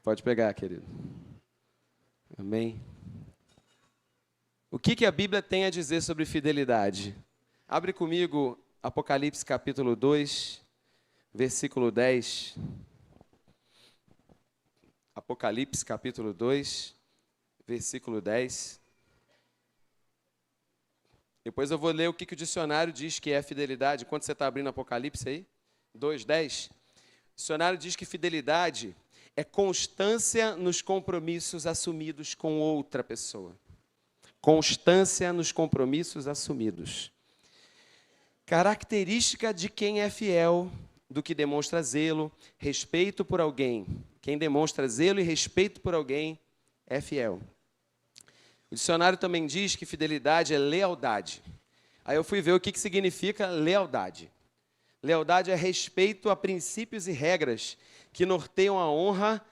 Pode pegar, querido. Amém. O que a Bíblia tem a dizer sobre fidelidade? Abre comigo Apocalipse capítulo 2, versículo 10. Apocalipse capítulo 2, versículo 10. Depois eu vou ler o que o dicionário diz que é fidelidade. Quando você está abrindo Apocalipse aí? 2:10. O dicionário diz que fidelidade é constância nos compromissos assumidos com outra pessoa. Constância nos compromissos assumidos. Característica de quem é fiel, do que demonstra zelo, respeito por alguém. Quem demonstra zelo e respeito por alguém é fiel. O dicionário também diz que fidelidade é lealdade. Aí eu fui ver o que significa lealdade. Lealdade é respeito a princípios e regras que norteiam a honra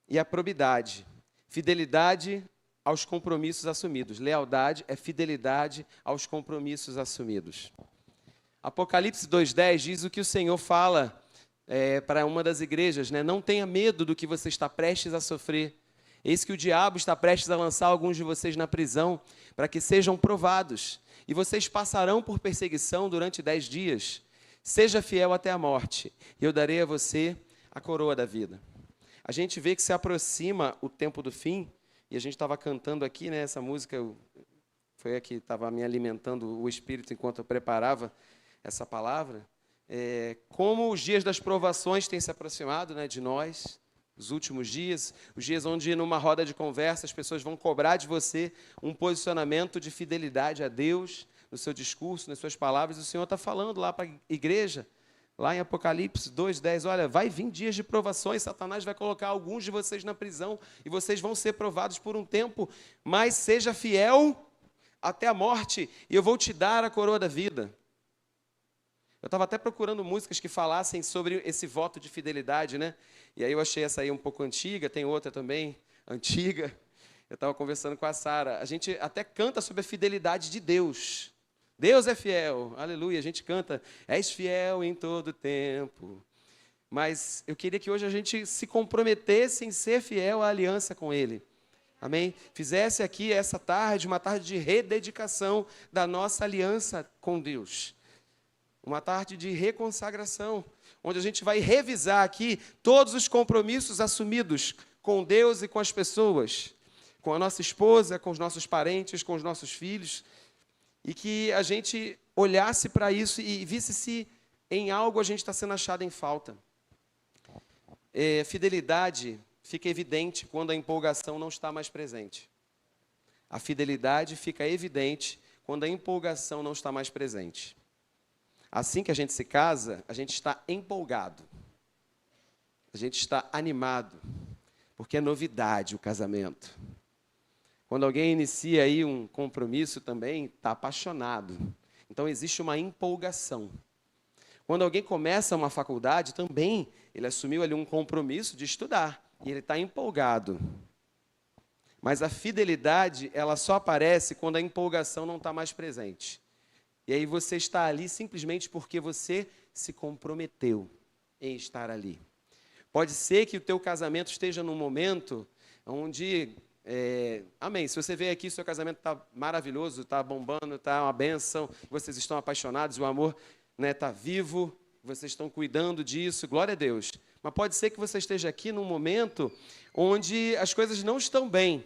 e a probidade. Fidelidade aos compromissos assumidos. Lealdade é fidelidade aos compromissos assumidos. Apocalipse 2:10 diz o que o Senhor fala para uma das igrejas, né? Não tenha medo do que você está prestes a sofrer. Eis que o diabo está prestes a lançar alguns de vocês na prisão, para que sejam provados. E vocês passarão por perseguição durante 10 dias. Seja fiel até a morte, e eu darei a você a coroa da vida. A gente vê que se aproxima o tempo do fim, e a gente estava cantando aqui, né, essa música foi a que estava me alimentando o espírito enquanto eu preparava essa palavra. Como os dias das provações têm se aproximado, né, de nós, os últimos dias, os dias onde numa roda de conversa as pessoas vão cobrar de você um posicionamento de fidelidade a Deus, no seu discurso, nas suas palavras. O Senhor está falando lá para a igreja, lá em Apocalipse 2:10, olha, vai vir dias de provações, Satanás vai colocar alguns de vocês na prisão e vocês vão ser provados por um tempo, mas seja fiel até a morte e eu vou te dar a coroa da vida. Eu estava até procurando músicas que falassem sobre esse voto de fidelidade, né? E aí eu achei essa aí um pouco antiga, tem outra também, antiga. Eu estava conversando com a Sara. A gente até canta sobre a fidelidade de Deus. Deus é fiel, aleluia. A gente canta, és fiel em todo tempo. Mas eu queria que hoje a gente se comprometesse em ser fiel à aliança com Ele. Amém? Fizesse aqui essa tarde, uma tarde de rededicação da nossa aliança com Deus. Uma tarde de reconsagração, onde a gente vai revisar aqui todos os compromissos assumidos com Deus e com as pessoas, com a nossa esposa, com os nossos parentes, com os nossos filhos, e que a gente olhasse para isso e visse se em algo a gente está sendo achado em falta. Fidelidade fica evidente quando a empolgação não está mais presente. A fidelidade fica evidente quando a empolgação não está mais presente. Assim que a gente se casa, a gente está empolgado. A gente está animado, porque é novidade o casamento. Quando alguém inicia aí um compromisso também, está apaixonado. Então existe uma empolgação. Quando alguém começa uma faculdade, também ele assumiu ali um compromisso de estudar, e ele está empolgado. Mas a fidelidade, ela só aparece quando a empolgação não está mais presente. E aí você está ali simplesmente porque você se comprometeu em estar ali. Pode ser que o teu casamento esteja num momento onde, amém, se você veio aqui, seu casamento está maravilhoso, está bombando, está uma bênção, vocês estão apaixonados, o amor está vivo, vocês estão cuidando disso, glória a Deus. Mas pode ser que você esteja aqui num momento onde as coisas não estão bem,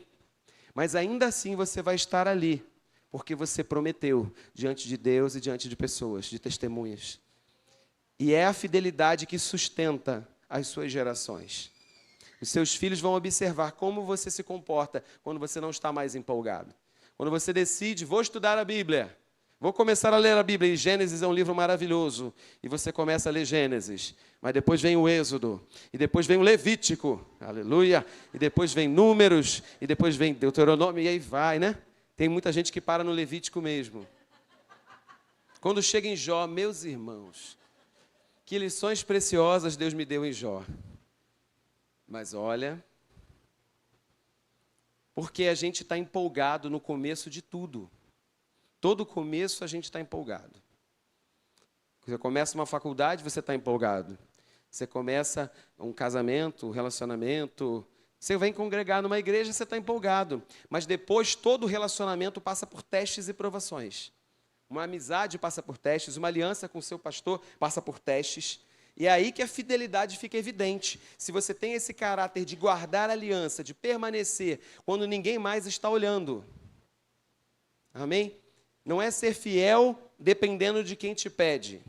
mas ainda assim você vai estar ali, porque você prometeu diante de Deus e diante de pessoas, de testemunhas. E é a fidelidade que sustenta as suas gerações. Os seus filhos vão observar como você se comporta quando você não está mais empolgado. Quando você decide, vou estudar a Bíblia, vou começar a ler a Bíblia, e Gênesis é um livro maravilhoso, e você começa a ler Gênesis, mas depois vem o Êxodo, e depois vem o Levítico, aleluia, e depois vem Números, e depois vem Deuteronômio, e aí vai, né? Tem muita gente que para no Levítico mesmo. Quando chega em Jó, meus irmãos, que lições preciosas Deus me deu em Jó. Mas olha, porque a gente está empolgado no começo de tudo. Todo começo a gente está empolgado. Você começa uma faculdade, você está empolgado. Você começa um casamento, um relacionamento, Você vem congregar numa igreja, você está empolgado. Mas depois todo relacionamento passa por testes e provações. Uma amizade passa por testes, uma aliança com o seu pastor passa por testes. E é aí que a fidelidade fica evidente. Se você tem esse caráter de guardar a aliança, de permanecer, quando ninguém mais está olhando. Amém? Não é ser fiel dependendo de quem te pede.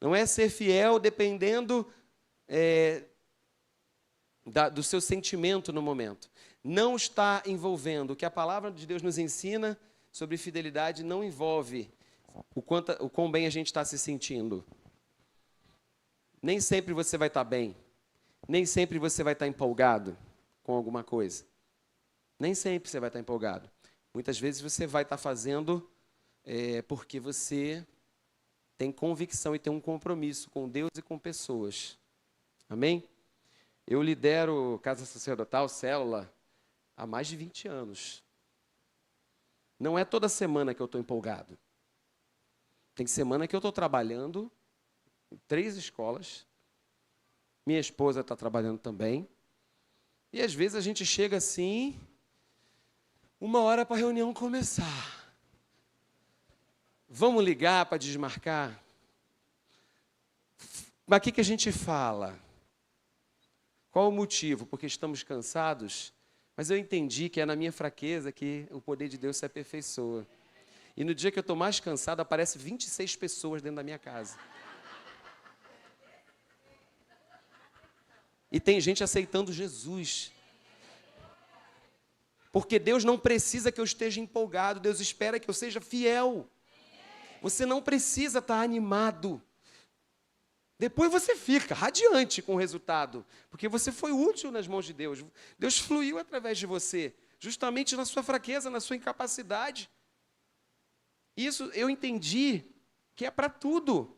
Não é ser fiel dependendo do seu sentimento no momento. Não está envolvendo. O que a palavra de Deus nos ensina sobre fidelidade não envolve o quão bem a gente está se sentindo. Nem sempre você vai estar bem. Nem sempre você vai estar empolgado com alguma coisa. Nem sempre você vai estar empolgado. Muitas vezes você vai estar fazendo porque você tem convicção e tem um compromisso com Deus e com pessoas. Amém? Eu lidero Casa Sacerdotal, Célula, há mais de 20 anos. Não é toda semana que eu estou empolgado. Tem semana que eu estou trabalhando em 3 escolas. Minha esposa está trabalhando também. E às vezes a gente chega assim, 1 hora para a reunião começar. Vamos ligar para desmarcar? Mas o que a gente fala? Qual o motivo? Porque estamos cansados? Mas eu entendi que é na minha fraqueza que o poder de Deus se aperfeiçoa. E no dia que eu estou mais cansado, aparece 26 pessoas dentro da minha casa. E tem gente aceitando Jesus. Porque Deus não precisa que eu esteja empolgado, Deus espera que eu seja fiel. Você não precisa estar animado. Depois você fica radiante com o resultado, porque você foi útil nas mãos de Deus. Deus fluiu através de você, justamente na sua fraqueza, na sua incapacidade. Isso eu entendi que é para tudo.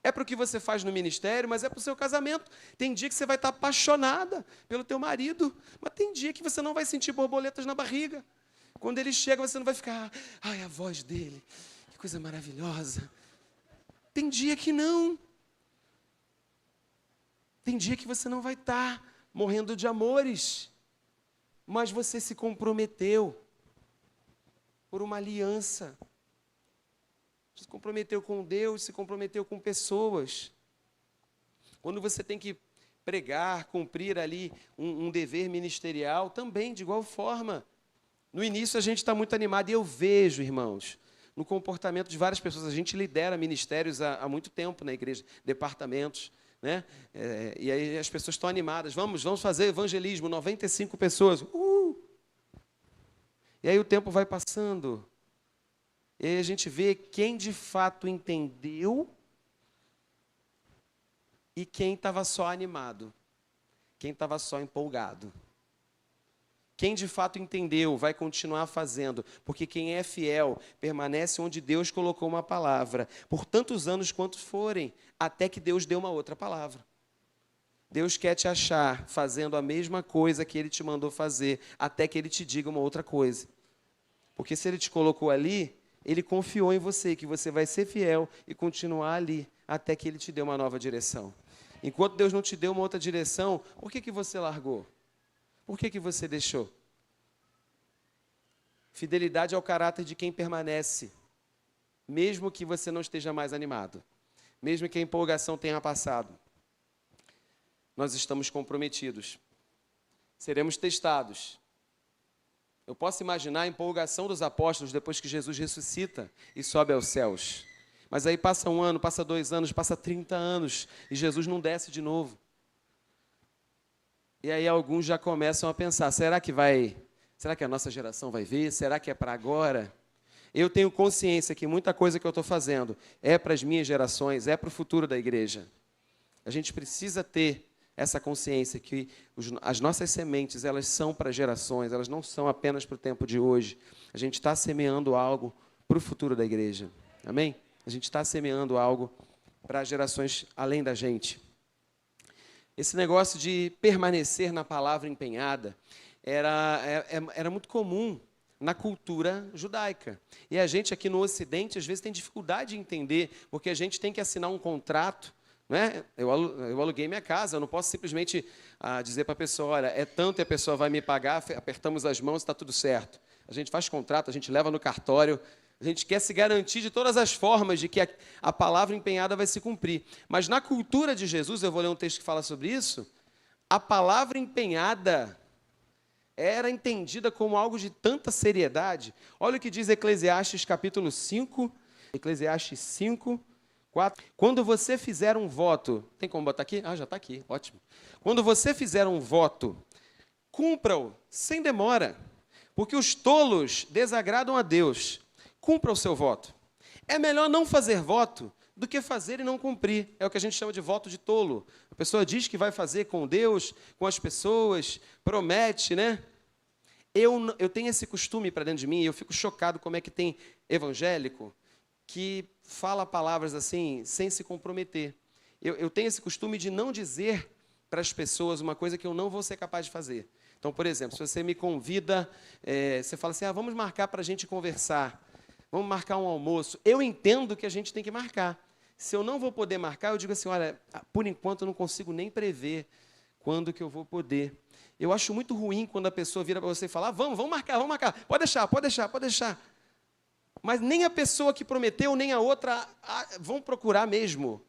É para o que você faz no ministério, mas é para o seu casamento. Tem dia que você vai estar apaixonada pelo teu marido, mas tem dia que você não vai sentir borboletas na barriga. Quando ele chega, você não vai ficar, ai, a voz dele, que coisa maravilhosa. Tem dia que não. Tem dia que você não vai estar morrendo de amores, mas você se comprometeu por uma aliança. Se comprometeu com Deus, se comprometeu com pessoas. Quando você tem que pregar, cumprir ali um dever ministerial, também, de igual forma. No início a gente está muito animado, e eu vejo, irmãos, no comportamento de várias pessoas. A gente lidera ministérios há muito tempo na igreja, departamentos, né? E aí as pessoas estão animadas. Vamos fazer evangelismo, 95 pessoas. E aí o tempo vai passando. E aí a gente vê quem de fato entendeu e quem estava só animado, quem estava só empolgado. Quem de fato entendeu vai continuar fazendo, porque quem é fiel permanece onde Deus colocou uma palavra, por tantos anos quantos forem, até que Deus dê uma outra palavra. Deus quer te achar fazendo a mesma coisa que Ele te mandou fazer, até que Ele te diga uma outra coisa. Porque se Ele te colocou ali, Ele confiou em você, que você vai ser fiel e continuar ali, até que Ele te dê uma nova direção. Enquanto Deus não te deu uma outra direção, por que você largou? Por que você deixou? Fidelidade é o caráter de quem permanece, mesmo que você não esteja mais animado, mesmo que a empolgação tenha passado. Nós estamos comprometidos. Seremos testados. Eu posso imaginar a empolgação dos apóstolos depois que Jesus ressuscita e sobe aos céus. Mas aí passa 1 ano, passa 2 anos, passa 30 anos e Jesus não desce de novo. E aí alguns já começam a pensar, será que a nossa geração vai ver? Será que é para agora? Eu tenho consciência que muita coisa que eu estou fazendo é para as minhas gerações, é para o futuro da igreja. A gente precisa ter essa consciência que as nossas sementes, elas são para gerações, elas não são apenas para o tempo de hoje. A gente está semeando algo para o futuro da igreja. Amém? A gente está semeando algo para gerações além da gente. Esse negócio de permanecer na palavra empenhada era muito comum na cultura judaica. E a gente aqui no Ocidente, às vezes, tem dificuldade de entender, porque a gente tem que assinar um contrato né? Eu aluguei minha casa, eu não posso simplesmente dizer para a pessoa, olha, é tanto e a pessoa vai me pagar, apertamos as mãos e está tudo certo. A gente faz contrato, a gente leva no cartório, a gente quer se garantir de todas as formas de que a palavra empenhada vai se cumprir. Mas na cultura de Jesus, eu vou ler um texto que fala sobre isso, a palavra empenhada era entendida como algo de tanta seriedade. Olha o que diz Eclesiastes capítulo 5, Eclesiastes 5, 4. Quando você fizer um voto, tem como botar aqui? Já está aqui, ótimo. Quando você fizer um voto, cumpra-o sem demora, porque os tolos desagradam a Deus. Cumpra o seu voto. É melhor não fazer voto do que fazer e não cumprir. É o que a gente chama de voto de tolo. A pessoa diz que vai fazer com Deus, com as pessoas, promete, né? Eu tenho esse costume para dentro de mim e eu fico chocado como é que tem evangélico que fala palavras assim, sem se comprometer. Eu tenho esse costume de não dizer para as pessoas uma coisa que eu não vou ser capaz de fazer. Então, por exemplo, se você me convida, você fala assim, vamos marcar para a gente conversar, vamos marcar um almoço. Eu entendo que a gente tem que marcar. Se eu não vou poder marcar, eu digo assim, olha, por enquanto eu não consigo nem prever quando que eu vou poder. Eu acho muito ruim quando a pessoa vira para você e fala, vamos marcar, pode deixar. Mas nem a pessoa que prometeu, nem a outra vão procurar mesmo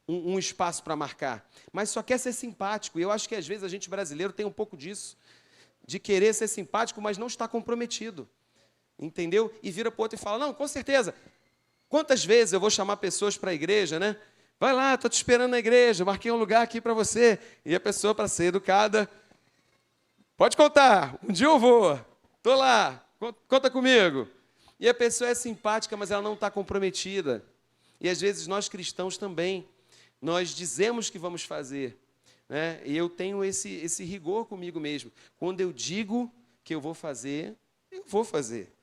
um espaço para marcar. Mas só quer ser simpático. E eu acho que, às vezes, a gente brasileiro tem um pouco disso, de querer ser simpático, mas não está comprometido. Entendeu? E vira para o outro e fala, não, com certeza. Quantas vezes eu vou chamar pessoas para a igreja, né? Vai lá, estou te esperando na igreja, marquei um lugar aqui para você. E a pessoa, para ser educada, pode contar, um dia eu vou, estou lá, conta comigo. E a pessoa é simpática, mas ela não está comprometida. E às vezes nós cristãos também, nós dizemos que vamos fazer, né? E eu tenho esse rigor comigo mesmo. Quando eu digo que eu vou fazer, eu vou fazer.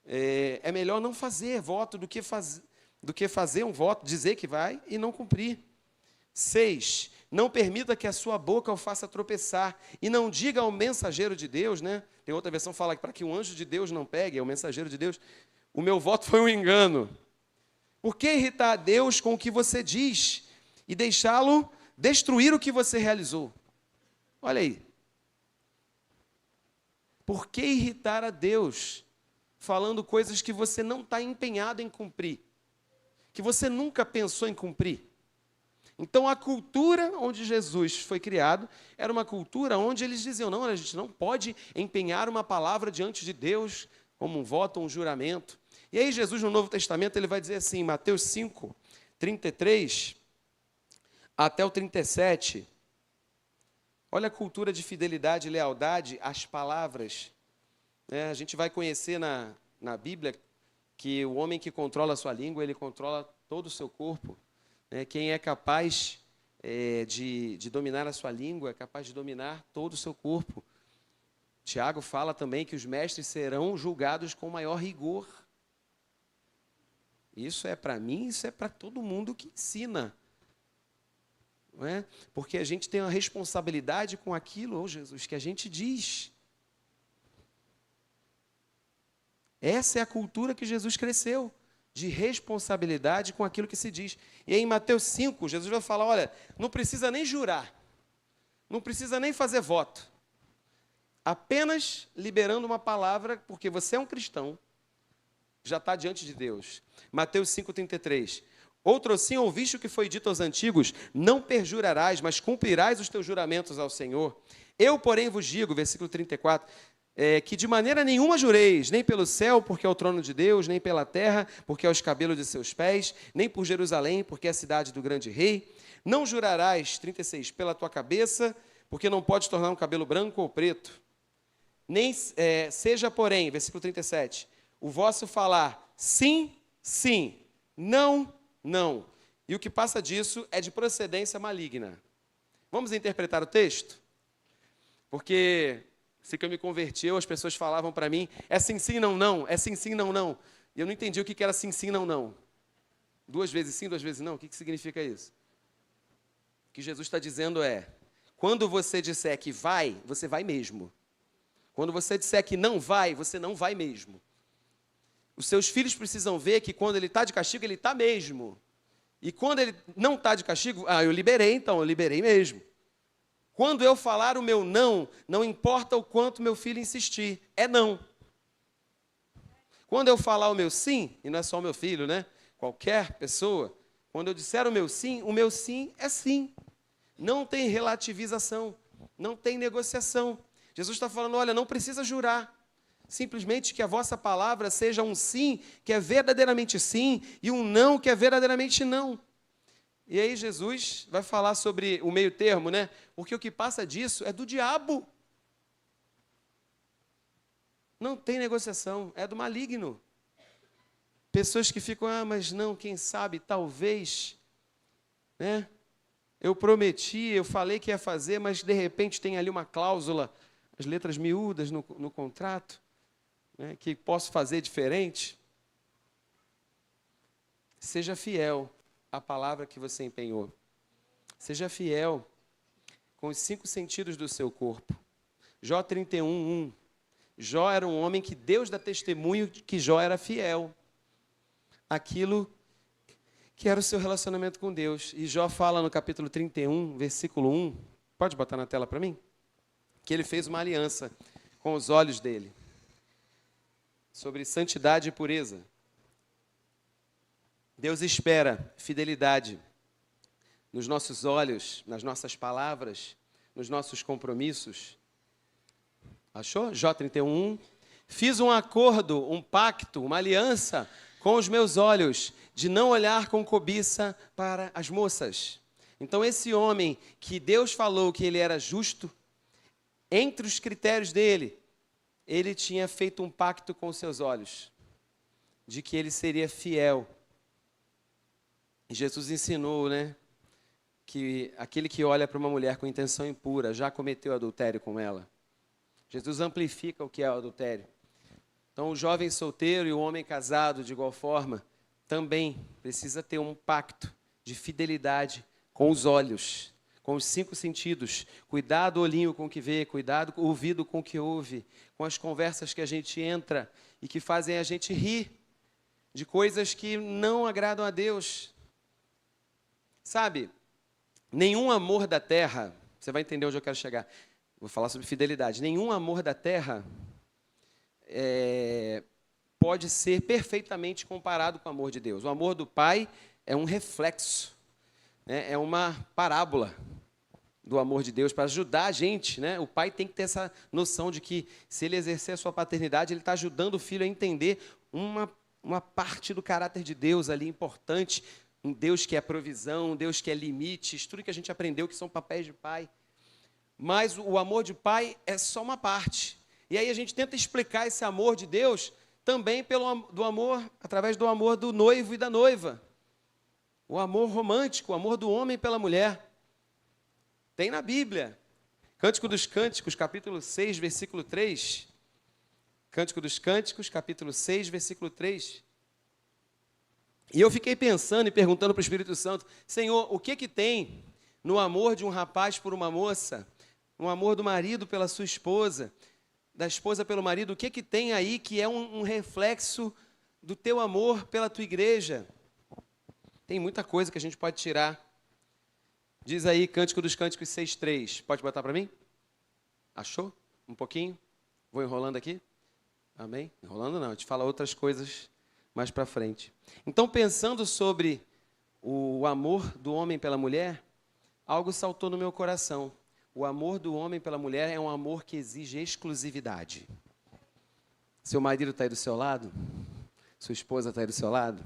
É melhor não fazer voto do que fazer um voto, dizer que vai e não cumprir. 6. Não permita que a sua boca o faça tropeçar. E não diga ao mensageiro de Deus, né? Tem outra versão que fala que para que o anjo de Deus não pegue, é o mensageiro de Deus. O meu voto foi um engano. Por que irritar a Deus com o que você diz e deixá-lo destruir o que você realizou? Olha aí. Por que irritar a Deus falando coisas que você não está empenhado em cumprir? Que você nunca pensou em cumprir? Então, a cultura onde Jesus foi criado era uma cultura onde eles diziam, não, a gente não pode empenhar uma palavra diante de Deus como um voto ou um juramento. E aí Jesus, no Novo Testamento, ele vai dizer assim, Mateus 5, 33 até o 37, olha a cultura de fidelidade e lealdade às palavras. A gente vai conhecer na Bíblia que o homem que controla a sua língua, ele controla todo o seu corpo. Quem é capaz de dominar a sua língua é capaz de dominar todo o seu corpo. Tiago fala também que os mestres serão julgados com maior rigor. Isso é para mim, isso é para todo mundo que ensina. Não é? Porque a gente tem uma responsabilidade com aquilo, Jesus, que a gente diz. Essa é a cultura que Jesus cresceu, de responsabilidade com aquilo que se diz. E aí em Mateus 5, Jesus vai falar, olha, não precisa nem jurar, não precisa nem fazer voto, apenas liberando uma palavra, porque você é um cristão, já está diante de Deus. Mateus 5,33. Outro assim ouviste o que foi dito aos antigos, não perjurarás, mas cumprirás os teus juramentos ao Senhor. Eu, porém, vos digo, versículo 34, que de maneira nenhuma jureis, nem pelo céu, porque é o trono de Deus, nem pela terra, porque é os cabelos de seus pés, nem por Jerusalém, porque é a cidade do grande rei. Não jurarás, 36, pela tua cabeça, porque não podes tornar um cabelo branco ou preto. Nem seja, porém, versículo 37, o vosso falar sim, sim, não, não. E o que passa disso é de procedência maligna. Vamos interpretar o texto? Porque assim que eu me converti, as pessoas falavam para mim, é sim, sim, não, não, é sim, sim, não, não. E eu não entendi o que era sim, sim, não, não. 2 vezes sim, 2 vezes não, o que significa isso? O que Jesus está dizendo é, quando você disser que vai, você vai mesmo. Quando você disser que não vai, você não vai mesmo. Os seus filhos precisam ver que quando ele está de castigo, ele está mesmo. E quando ele não está de castigo, eu liberei então, eu liberei mesmo. Quando eu falar o meu não, não importa o quanto meu filho insistir, é não. Quando eu falar o meu sim, e não é só o meu filho, né? Qualquer pessoa, quando eu disser o meu sim é sim. Não tem relativização, não tem negociação. Jesus está falando, olha, não precisa jurar. Simplesmente que a vossa palavra seja um sim, que é verdadeiramente sim, e um não, que é verdadeiramente não. E aí Jesus vai falar sobre o meio termo, né? Porque o que passa disso é do diabo. Não tem negociação, é do maligno. Pessoas que ficam, mas não, quem sabe, talvez, né? Eu prometi, eu falei que ia fazer, mas de repente tem ali uma cláusula, as letras miúdas no contrato, né, que posso fazer diferente. Seja fiel à palavra que você empenhou. Seja fiel com os 5 sentidos do seu corpo. Jó 31:1. Jó era um homem que Deus dá testemunho que Jó era fiel àquilo que era o seu relacionamento com Deus. E Jó fala no capítulo 31, versículo 1, pode botar na tela para mim? Que ele fez uma aliança com os olhos dele, sobre santidade e pureza. Deus espera fidelidade nos nossos olhos, nas nossas palavras, nos nossos compromissos. Achou? Jó 31:1. Fiz um acordo, um pacto, uma aliança com os meus olhos, de não olhar com cobiça para as moças. Então, esse homem que Deus falou que ele era justo, entre os critérios dele, ele tinha feito um pacto com os seus olhos, de que ele seria fiel. E Jesus ensinou, né, que aquele que olha para uma mulher com intenção impura já cometeu adultério com ela. Jesus amplifica o que é o adultério. Então, o jovem solteiro e o homem casado, de igual forma, também precisa ter um pacto de fidelidade com os olhos, com os 5 sentidos. Cuidado o olhinho com o que vê, cuidado o ouvido com o que ouve, com as conversas que a gente entra e que fazem a gente rir de coisas que não agradam a Deus. Sabe, nenhum amor da terra, você vai entender onde eu quero chegar. Vou falar sobre fidelidade. Nenhum amor da terra pode ser perfeitamente comparado com o amor de Deus. O amor do Pai é um reflexo, né? É uma parábola do amor de Deus para ajudar a gente, né? O pai tem que ter essa noção de que, se ele exercer a sua paternidade, ele está ajudando o filho a entender uma parte do caráter de Deus ali importante, um Deus que é provisão, um Deus que é limites, tudo que a gente aprendeu que são papéis de pai. Mas o amor de pai é só uma parte. E aí a gente tenta explicar esse amor de Deus também através do amor do noivo e da noiva. O amor romântico, o amor do homem pela mulher. Tem na Bíblia. Cântico dos Cânticos, capítulo 6, versículo 3. Cântico dos Cânticos, capítulo 6, versículo 3. E eu fiquei pensando e perguntando para o Espírito Santo, Senhor, o que tem no amor de um rapaz por uma moça, no amor do marido pela sua esposa, da esposa pelo marido, o que tem aí que é um reflexo do teu amor pela tua igreja? Tem muita coisa que a gente pode tirar. Diz aí, Cântico dos Cânticos 6:3. Pode botar para mim? Achou? Um pouquinho? Vou enrolando aqui? Amém? Enrolando não, a gente fala outras coisas mais para frente. Então, pensando sobre o amor do homem pela mulher, algo saltou no meu coração. O amor do homem pela mulher é um amor que exige exclusividade. Seu marido está aí do seu lado? Sua esposa está aí do seu lado?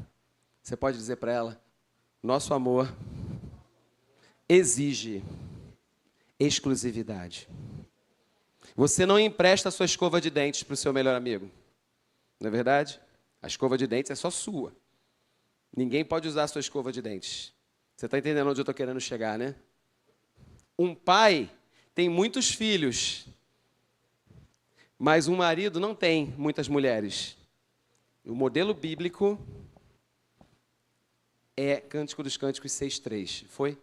Você pode dizer para ela, nosso amor exige exclusividade. Você não empresta a sua escova de dentes para o seu melhor amigo. Não é verdade? A escova de dentes é só sua. Ninguém pode usar a sua escova de dentes. Você está entendendo onde eu estou querendo chegar, né? Um pai tem muitos filhos, mas um marido não tem muitas mulheres. O modelo bíblico é Cântico dos Cânticos 6:3. Foi?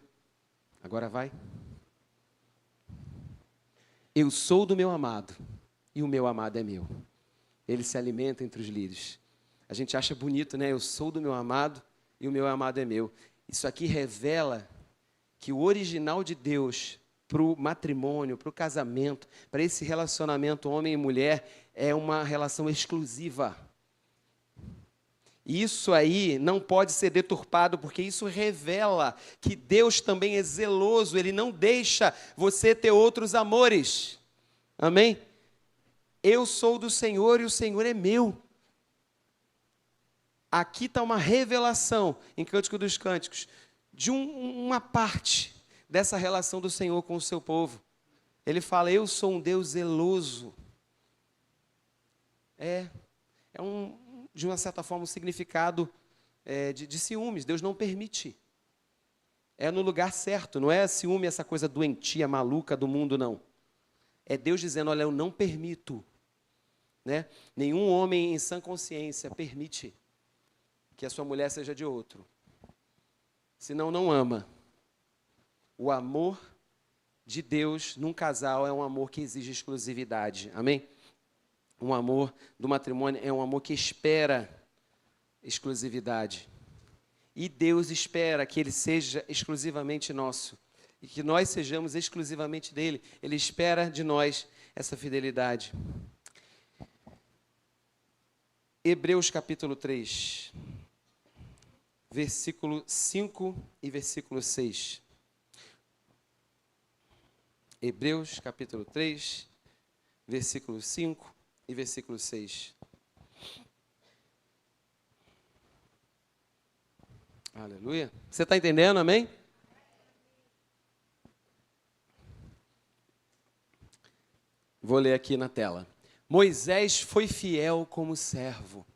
Agora vai. Eu sou do meu amado, e o meu amado é meu. Ele se alimenta entre os lírios. A gente acha bonito, né? Eu sou do meu amado, e o meu amado é meu. Isso aqui revela que o original de Deus para o matrimônio, para o casamento, para esse relacionamento homem e mulher, é uma relação exclusiva. Isso aí não pode ser deturpado, porque isso revela que Deus também é zeloso, Ele não deixa você ter outros amores. Amém? Eu sou do Senhor e o Senhor é meu. Aqui está uma revelação, em Cântico dos Cânticos, de uma parte dessa relação do Senhor com o seu povo. Ele fala, eu sou um Deus zeloso. De uma certa forma, um significado de ciúmes. Deus não permite. É no lugar certo, não é ciúme essa coisa doentia, maluca do mundo, não. É Deus dizendo, olha, eu não permito. Né? Nenhum homem em sã consciência permite que a sua mulher seja de outro. Senão não ama. O amor de Deus num casal é um amor que exige exclusividade. Amém? Um amor do matrimônio é um amor que espera exclusividade. E Deus espera que Ele seja exclusivamente nosso. E que nós sejamos exclusivamente dEle. Ele espera de nós essa fidelidade. Hebreus capítulo 3, versículo 5 e versículo 6. Hebreus capítulo 3, versículo 5 e versículo 6. Aleluia. Você está entendendo, amém? Vou ler aqui na tela. Moisés foi fiel como servo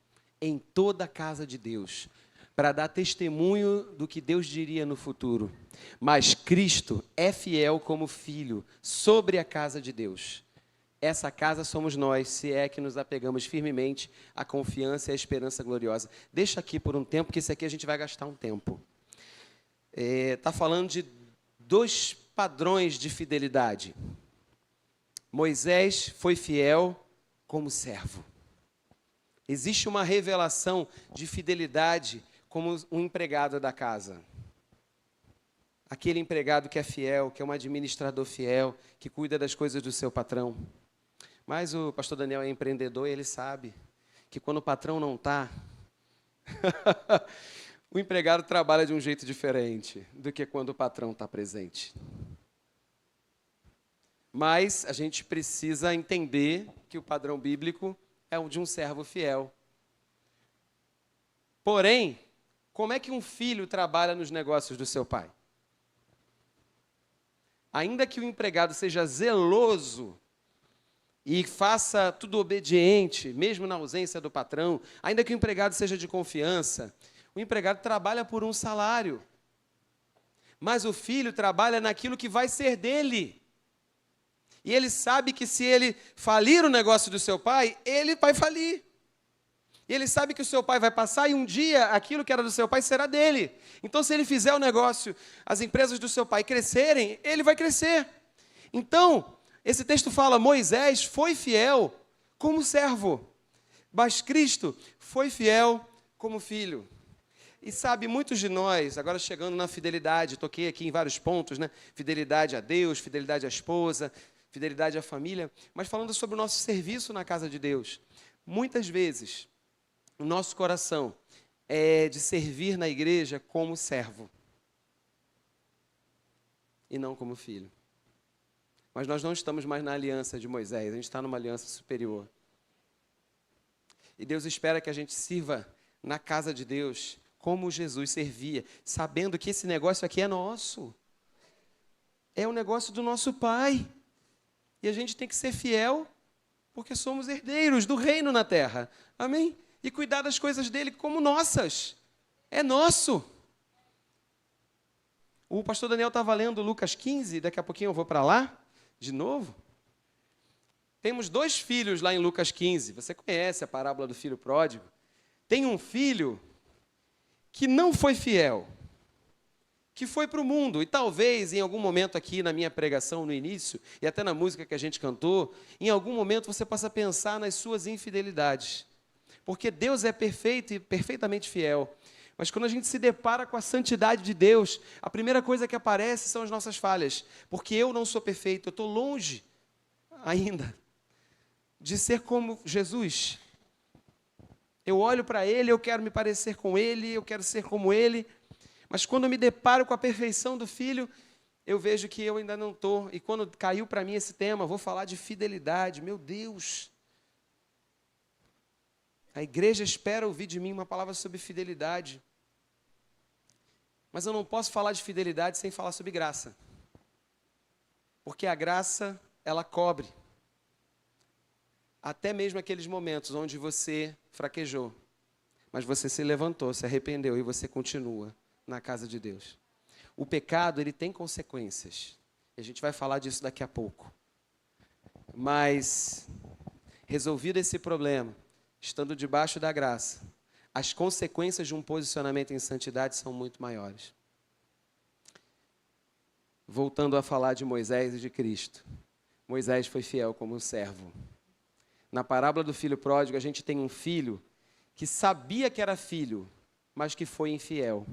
em toda a casa de Deus, para dar testemunho do que Deus diria no futuro. Mas Cristo é fiel como filho sobre a casa de Deus. Essa casa somos nós, se é que nos apegamos firmemente à confiança e à esperança gloriosa. Deixa aqui por um tempo, que isso aqui a gente vai gastar um tempo. Está falando de 2 padrões de fidelidade. Moisés foi fiel como servo. Existe uma revelação de fidelidade como um empregado da casa. Aquele empregado que é fiel, que é um administrador fiel, que cuida das coisas do seu patrão. Mas o pastor Daniel é empreendedor e ele sabe que quando o patrão não está, o empregado trabalha de um jeito diferente do que quando o patrão está presente. Mas a gente precisa entender que o padrão bíblico é o de um servo fiel. Porém, como é que um filho trabalha nos negócios do seu pai? Ainda que o empregado seja zeloso e faça tudo obediente, mesmo na ausência do patrão, ainda que o empregado seja de confiança, o empregado trabalha por um salário. Mas o filho trabalha naquilo que vai ser dele. E ele sabe que se ele falir o negócio do seu pai, ele vai falir. E ele sabe que o seu pai vai passar e um dia aquilo que era do seu pai será dele. Então, se ele fizer o negócio, as empresas do seu pai crescerem, ele vai crescer. Então, esse texto fala, Moisés foi fiel como servo, mas Cristo foi fiel como filho. E sabe, muitos de nós, agora chegando na fidelidade, toquei aqui em vários pontos, né? Fidelidade a Deus, fidelidade à esposa, fidelidade à família, mas falando sobre o nosso serviço na casa de Deus. Muitas vezes, o nosso coração é de servir na igreja como servo e não como filho. Mas nós não estamos mais na aliança de Moisés, a gente está numa aliança superior. E Deus espera que a gente sirva na casa de Deus como Jesus servia, sabendo que esse negócio aqui é nosso. É um negócio do nosso Pai. E a gente tem que ser fiel, porque somos herdeiros do reino na terra. Amém? E cuidar das coisas dele como nossas. É nosso. O pastor Daniel estava lendo Lucas 15, daqui a pouquinho eu vou para lá, de novo. Temos 2 filhos lá em Lucas 15. Você conhece a parábola do filho pródigo? Tem um filho que não foi fiel, que foi para o mundo, e talvez em algum momento aqui na minha pregação no início, e até na música que a gente cantou, em algum momento você possa pensar nas suas infidelidades, porque Deus é perfeito e perfeitamente fiel, Mas quando a gente se depara com a santidade de Deus, a primeira coisa que aparece são as nossas falhas. Porque eu não sou perfeito, eu estou longe ainda de ser como Jesus. Eu olho para Ele, eu quero me parecer com Ele, eu quero ser como Ele. Mas quando eu me deparo com a perfeição do Filho, eu vejo que eu ainda não estou. E quando caiu para mim esse tema, vou falar de fidelidade. Meu Deus! A igreja espera ouvir de mim uma palavra sobre fidelidade. Mas eu não posso falar de fidelidade sem falar sobre graça. Porque a graça, ela cobre. Até mesmo aqueles momentos onde você fraquejou. Mas você se levantou, se arrependeu e você continua na casa de Deus. O pecado, ele tem consequências. E a gente vai falar disso daqui a pouco. Mas, resolvido esse problema, estando debaixo da graça, as consequências de um posicionamento em santidade são muito maiores. Voltando a falar de Moisés e de Cristo. Moisés foi fiel como um servo. Na parábola do filho pródigo, a gente tem um filho que sabia que era filho, mas que foi infiel.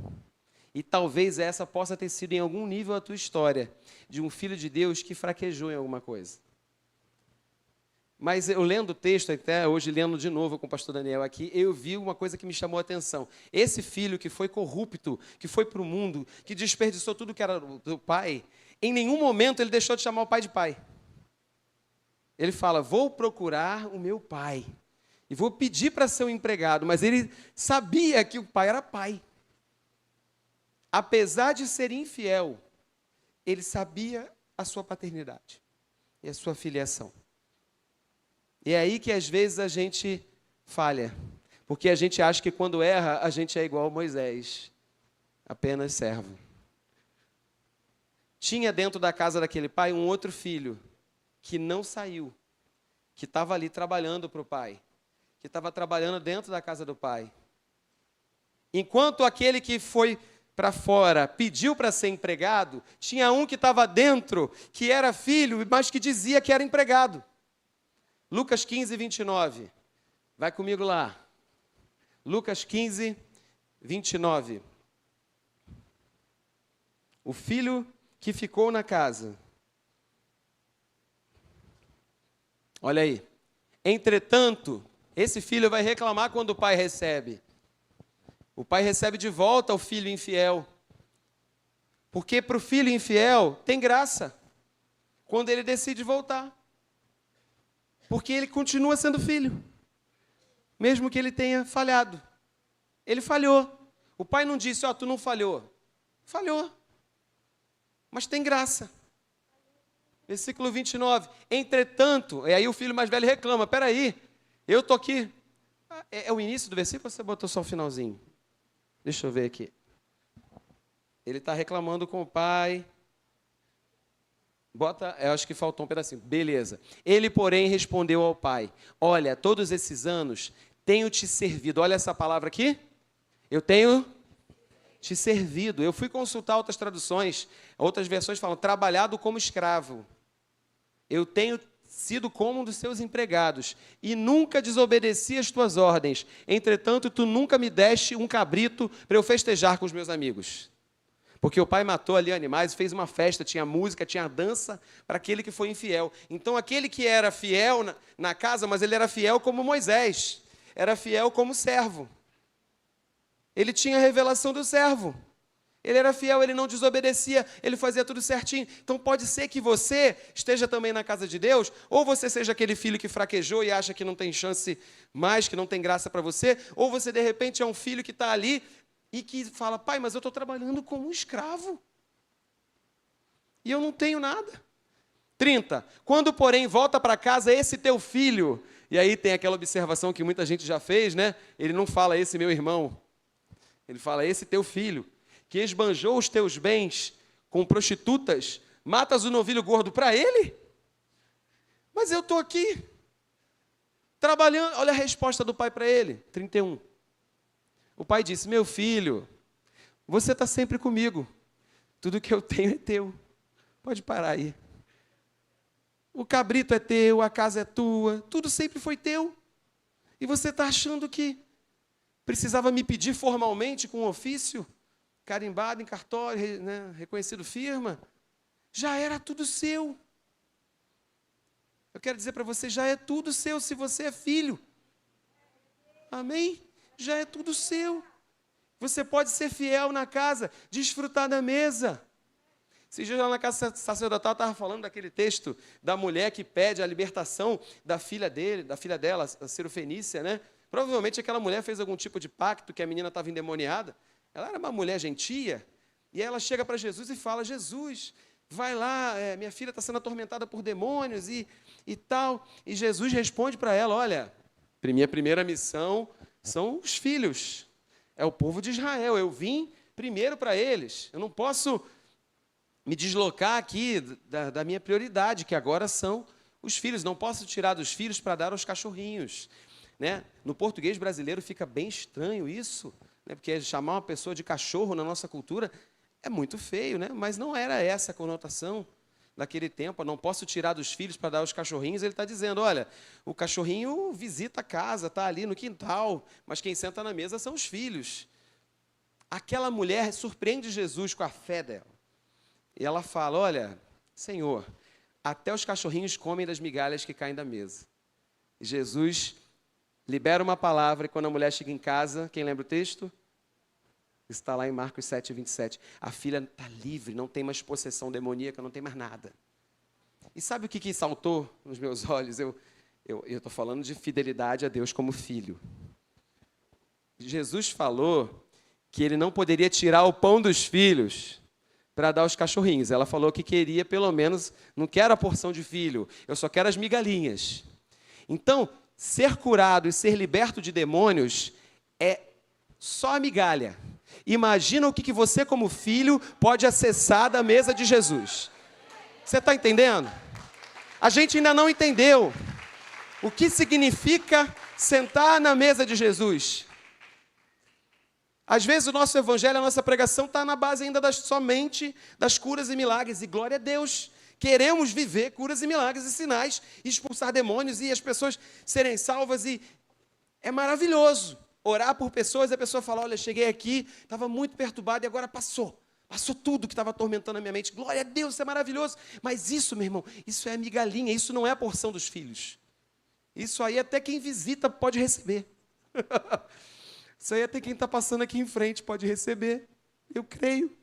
E talvez essa possa ter sido em algum nível a tua história, de um filho de Deus que fraquejou em alguma coisa. Mas eu lendo o texto, até hoje lendo de novo com o pastor Daniel aqui, eu vi uma coisa que me chamou a atenção. Esse filho que foi corrupto, que foi para o mundo, que desperdiçou tudo que era do pai, em nenhum momento ele deixou de chamar o pai de pai. Ele fala, vou procurar o meu pai e vou pedir para ser um empregado, mas ele sabia que o pai era pai. Apesar de ser infiel, ele sabia a sua paternidade e a sua filiação. E é aí que às vezes a gente falha, porque a gente acha que quando erra, a gente é igual a Moisés, apenas servo. Tinha dentro da casa daquele pai um outro filho, que não saiu, que estava ali trabalhando para o pai, que estava trabalhando dentro da casa do pai. Enquanto aquele que foi para fora pediu para ser empregado, tinha um que estava dentro, que era filho, mas que dizia que era empregado. Lucas 15, 29. Vai comigo lá. Lucas 15, 29. O filho que ficou na casa. Olha aí. Entretanto, esse filho vai reclamar quando o pai recebe. O pai recebe de volta o filho infiel. Porque para o filho infiel tem graça quando ele decide voltar. Porque ele continua sendo filho, mesmo que ele tenha falhado. Ele falhou. O pai não disse, tu não falhou. Falhou. Mas tem graça. Versículo 29. Entretanto, e aí o filho mais velho reclama, peraí, eu estou aqui. É o início do versículo ou você botou só o finalzinho? Deixa eu ver aqui. Ele está reclamando com o pai. Eu acho que faltou um pedacinho. Beleza. Ele, porém, respondeu ao pai, olha, todos esses anos tenho te servido. Olha essa palavra aqui. Eu tenho te servido. Eu fui consultar outras traduções. Outras versões falam, trabalhado como escravo. Eu tenho sido como um dos seus empregados e nunca desobedeci as tuas ordens. Entretanto, tu nunca me deste um cabrito para eu festejar com os meus amigos. Porque o pai matou ali animais, fez uma festa, tinha música, tinha dança para aquele que foi infiel. Então, aquele que era fiel na casa, mas ele era fiel como Moisés, era fiel como servo. Ele tinha a revelação do servo. Ele era fiel, ele não desobedecia, ele fazia tudo certinho. Então, pode ser que você esteja também na casa de Deus, ou você seja aquele filho que fraquejou e acha que não tem chance mais, que não tem graça para você, ou você, de repente, é um filho que está ali, e que fala, pai, mas eu estou trabalhando como um escravo. E eu não tenho nada. 30. Quando, porém, volta para casa esse teu filho, e aí tem aquela observação que muita gente já fez, né? Ele não fala esse meu irmão. Ele fala esse teu filho, que esbanjou os teus bens com prostitutas, matas o novilho gordo para ele? Mas eu estou aqui, trabalhando. Olha a resposta do pai para ele. 31. O pai disse, meu filho, você está sempre comigo. Tudo que eu tenho é teu. Pode parar aí. O cabrito é teu, a casa é tua, tudo sempre foi teu. E você está achando que precisava me pedir formalmente com um ofício, carimbado em cartório, né, reconhecido firma. Já era tudo seu. Eu quero dizer para você, já é tudo seu se você é filho. Amém? Já é tudo seu. Você pode ser fiel na casa, desfrutar da mesa. Esses dias lá na casa sacerdotal estava falando daquele texto da mulher que pede a libertação da filha dela, a Cirofenícia, né? Provavelmente aquela mulher fez algum tipo de pacto que a menina estava endemoniada. Ela era uma mulher gentia. E aí ela chega para Jesus e fala, Jesus, vai lá, minha filha está sendo atormentada por demônios e tal. E Jesus responde para ela, olha, minha primeira missão são os filhos. É o povo de Israel. Eu vim primeiro para eles. Eu não posso me deslocar aqui da minha prioridade, que agora são os filhos. Não posso tirar dos filhos para dar aos cachorrinhos. Né? No português brasileiro fica bem estranho isso, né? Porque chamar uma pessoa de cachorro na nossa cultura é muito feio, né? Mas não era essa a conotação daquele tempo. Eu não posso tirar dos filhos para dar aos cachorrinhos. Ele está dizendo, olha, o cachorrinho visita a casa, está ali no quintal, mas quem senta na mesa são os filhos. Aquela mulher surpreende Jesus com a fé dela. E ela fala, olha, Senhor, até os cachorrinhos comem das migalhas que caem da mesa. E Jesus libera uma palavra e quando a mulher chega em casa, quem lembra o texto? Está lá em Marcos 7, 27. A filha está livre, não tem mais possessão demoníaca, não tem mais nada. E sabe o que saltou nos meus olhos? Eu estou falando de fidelidade a Deus como filho. Jesus falou que ele não poderia tirar o pão dos filhos para dar aos cachorrinhos. Ela falou que queria, pelo menos, não quero a porção de filho, eu só quero as migalhinhas. Então, ser curado e ser liberto de demônios é só a migalha. Imagina o que você, como filho, pode acessar da mesa de Jesus. Você está entendendo? A gente ainda não entendeu o que significa sentar na mesa de Jesus. Às vezes o nosso evangelho, a nossa pregação está na base ainda somente das curas e milagres. E glória a Deus, queremos viver curas e milagres e sinais, expulsar demônios e as pessoas serem salvas. E é maravilhoso orar por pessoas e a pessoa fala, olha, cheguei aqui, estava muito perturbado e agora passou. Passou tudo que estava atormentando a minha mente. Glória a Deus, isso é maravilhoso. Mas isso, meu irmão, isso é migalhinha, isso não é a porção dos filhos. Isso aí até quem visita pode receber. Isso aí até quem está passando aqui em frente pode receber. Eu creio.